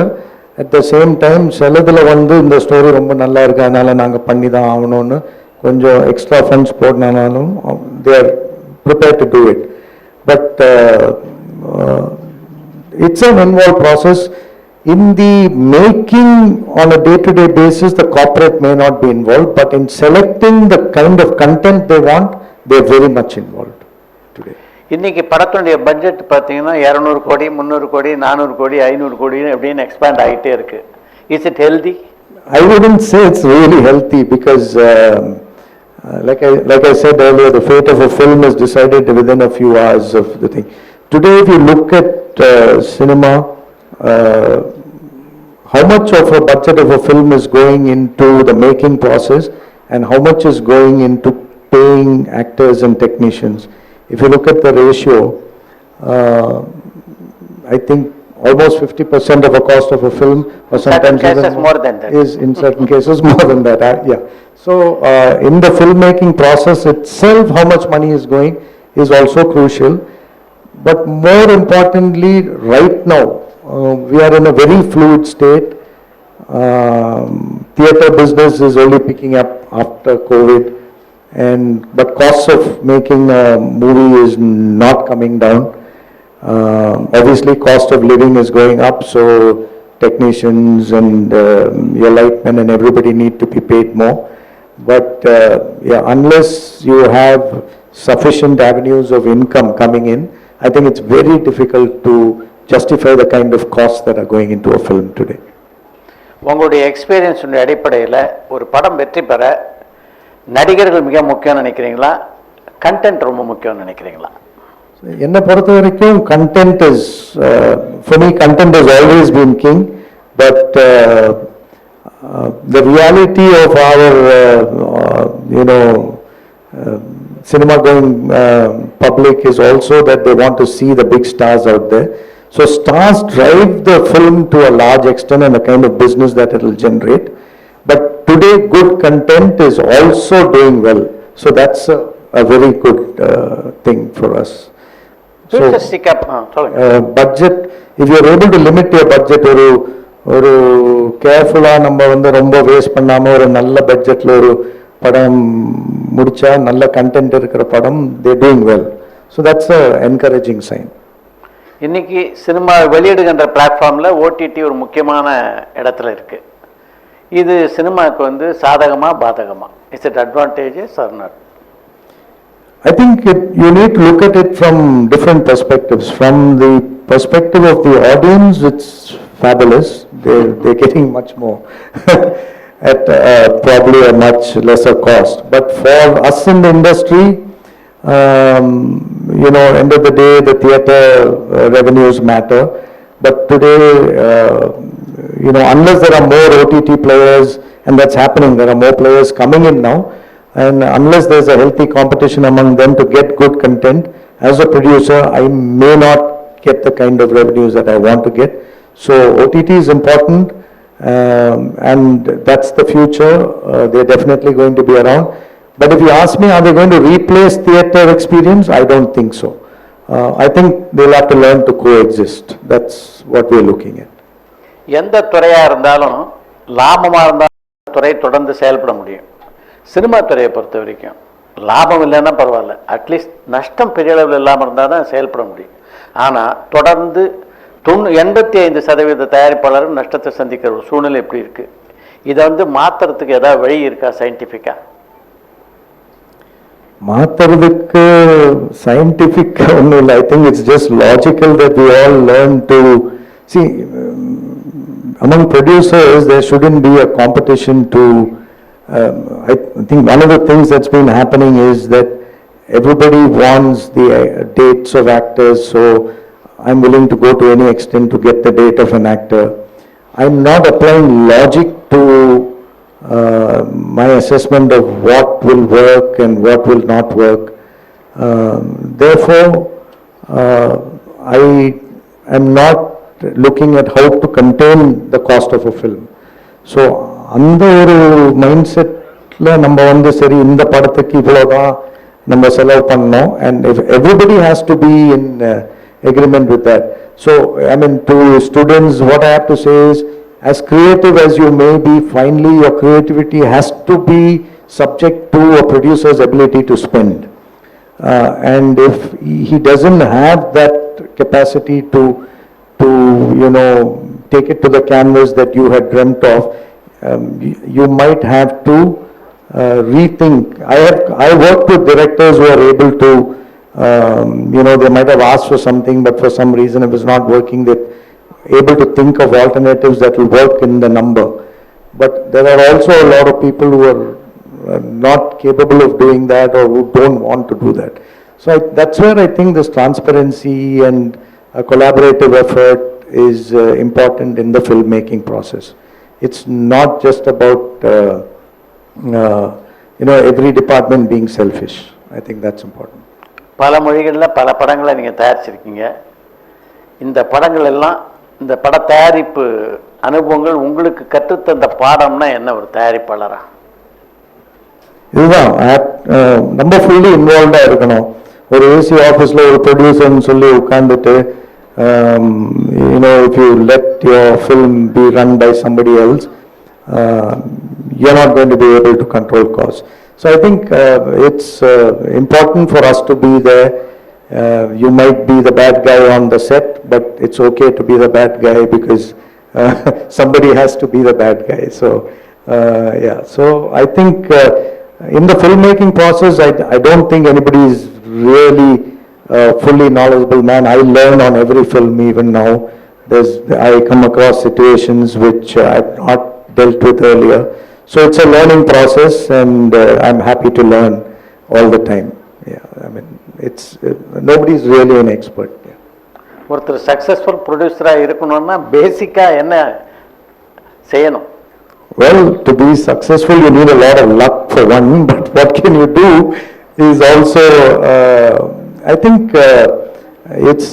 அட் த சேம் டைம் சிலதில் வந்து இந்த ஸ்டோரி ரொம்ப நல்லா இருக்கு, அதனால் நாங்கள் பண்ணி தான் ஆகணும்னு கொஞ்சம் எக்ஸ்ட்ரா ஃபண்ட்ஸ் போடனாலும் they are prepared to do it. But it's an involved process. In the making on a day-to-day basis, the corporate may not be involved, but in selecting the kind of content they want, they are very much involved today. இன்னைக்கு படத்துடைய budget பார்த்தீங்கன்னா 200 கோடி 300 கோடி 400 கோடி 500 கோடி அப்படின்னு expand ஆகிட்டே இருக்கு. Is it healthy? I wouldn't say it's really healthy, because like I said earlier, the fate of a film is decided within a few hours of the thing. Today, if you look at cinema, how much of a budget of a film is going into the making process and how much is going into paying actors and technicians. If you look at the ratio, I think almost 50% of the cost of a film, or sometimes cases even more than that. is in certain cases more than that. Yeah. So in the filmmaking process itself, how much money is going is also crucial. But more importantly, right now, we are in a very fluid state. Theatre business is only picking up after COVID, but costs of making a movie is not coming down. Obviously, cost of living is going up, so technicians and your lightmen and everybody need to be paid more. But yeah, unless you have sufficient avenues of income coming in, I think it's very difficult to justify the kind of costs that are going into a film today. உங்களுடைய experience அடிப்படையில் ஒரு படம் வெற்றி பெற நடிகர்கள் மிக முக்கியம்னு நினைக்கிறீங்களா, கண்டென்ட் ரொம்ப முக்கியம்னு நினைக்கிறீங்களா? என்னை பொறுத்த வரைக்கும் content is, for me content has always been king, but the reality of our cinema going public is also that they want to see the big stars out there. So stars drive the film to a large extent and the kind of business that it will generate. But today good content is also doing well. So that's a very good thing for us. So budget, if you are able to limit your budget, ஒரு கேர்ஃபுல்லா நம்ம ரொம்ப waste பண்ணாம ஒரு நல்ல பட்ஜெட்ல ஒரு படம் முடிச்சா நல்ல கண்டென்ட் இருக்கிற படம் they doing well. So that's a encouraging sign. இன்னைக்கு சினிமா வெளியிடுகின்ற பிளாட்ஃபார்மில் ஓடிடி ஒரு முக்கியமான இடத்துல இருக்கு. இது சினிமாவுக்கு சாதகமா பாதகமா? It's it advantages or not? I think you need to look at it from different perspectives. From the perspective of the audience, it's fabulous. They're getting much more at probably a much lesser cost. But for us in the industry, end of the day, the theatre revenues matter. But today, unless there are more OTT players, and that's happening, there are more players coming in now, and unless there's a healthy competition among them to get good content, as a producer, I may not get the kind of revenues that I want to get. So OTT is important, and that's the future. They're definitely going to be around. But if you ask me, are they going to replace theatre experience? I don't think so. I think they'll have to learn to coexist. That's what we're looking at. எந்த துறையாக இருந்தாலும் லாபமாக இருந்தாலும் துறை தொடர்ந்து செயல்பட முடியும். Cinema துறையை பொறுத்த வரைக்கும் லாபம் இல்லைன்னா பரவாயில்ல, அட்லீஸ்ட் நஷ்டம் பெரிய அளவில் இல்லாமல் இருந்தால் தான் செயல்பட முடியும். ஆனால் தொடர்ந்து 85% தயாரிப்பாளர்கள் நஷ்டத்தை சந்திக்கிற ஒரு சூழ்நிலை எப்படி இருக்குது? இதை மாற்றுறதுக்கு ஏதாவது வழி இருக்கா சயின்டிஃபிக்காக? மாற்றுறதுக்கு scientific ஒன்றும் இல்லை. I think it's just logical that we all learn to see, among producers there shouldn't be a competition to I think one of the things that's been happening is that everybody wants the dates of actors, so I'm willing to go to any extent to get the date of an actor. I'm not applying logic to my assessment of what will work and what will not work. Therefore, I am not looking at how to contain the cost of a film. So, அந்த ஒரு mind செட்ல நம்ம சரி இந்த படத்துக்கு இவ்வளோதான் நம்ம செலவு பண்ணோம், and if everybody has to be in agreement with that. So, I mean, to students, what I have to say is, as creative as you may be, finally your creativity has to be subject to a producer's ability to spend. And if he doesn't have that capacity to take it to the canvas that you had dreamt of, you might have to rethink. I worked with directors who are able to, they might have asked for something, but for some reason it was not working. They're able to think of alternatives that will work in the number. But there are also a lot of people who are not capable of doing that or who don't want to do that. So that's where I think this transparency and a collaborative effort is important in the filmmaking process. It's not just about every department being selfish. I think that's important. பல மொழிகளில் பல படங்களை நீங்கள் தயாரிச்சிருக்கீங்க. இந்த படங்கள் எல்லாம், இந்த பட தயாரிப்பு அனுபவங்கள் உங்களுக்கு கற்றுத்தந்த பாடம்னா என்ன ஒரு தயாரிப்பாளரா? இதுதான் நம்ம ஃபுல்லி இன்வால்வ்டாக இருக்கணும். ஒரு ஏசி ஆஃபீஸில் ஒரு ப்ரொடியூசர்னு சொல்லி உட்காந்துட்டு if you let your film be run by somebody else, you're not going to be able to control costs. So I think it's important for us to be there. You might be the bad guy on the set, but it's okay to be the bad guy because somebody has to be the bad guy. So so I think in the filmmaking process, I don't think anybody is really fully knowledgeable. Man, I learn on every film. Even now, I come across situations which I've not dealt with earlier. So it's a learning process, and I'm happy to learn all the time. I mean, it's nobody's really an expert. ஒருத்தர் successful ப்ரொடியூசராக இருக்கணும்னா பேசிக்காக என்ன செய்யணும்? Well, to be successful, you need a lot of luck for one, but what can you do is also, I think it's,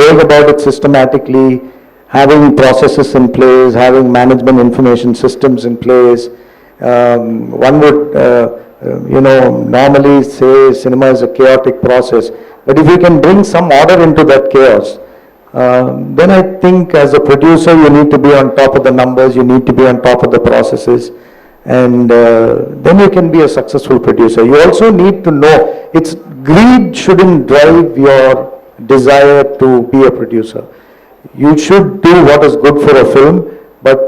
going about it systematically, having processes in place, having management information systems in place. One would, normally say cinema is a chaotic process, but if you can bring some order into that chaos, then I think as a producer you need to be on top of the numbers, you need to be on top of the processes, and then you can be a successful producer. You also need to know, greed shouldn't drive your desire to be a producer. You should do what is good for a film, but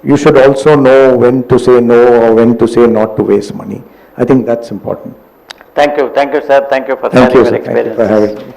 you should also know when to say no or when to say not to waste money. I think that's important. Thank you sir, thank you for sharing your experience. Thank you for having me.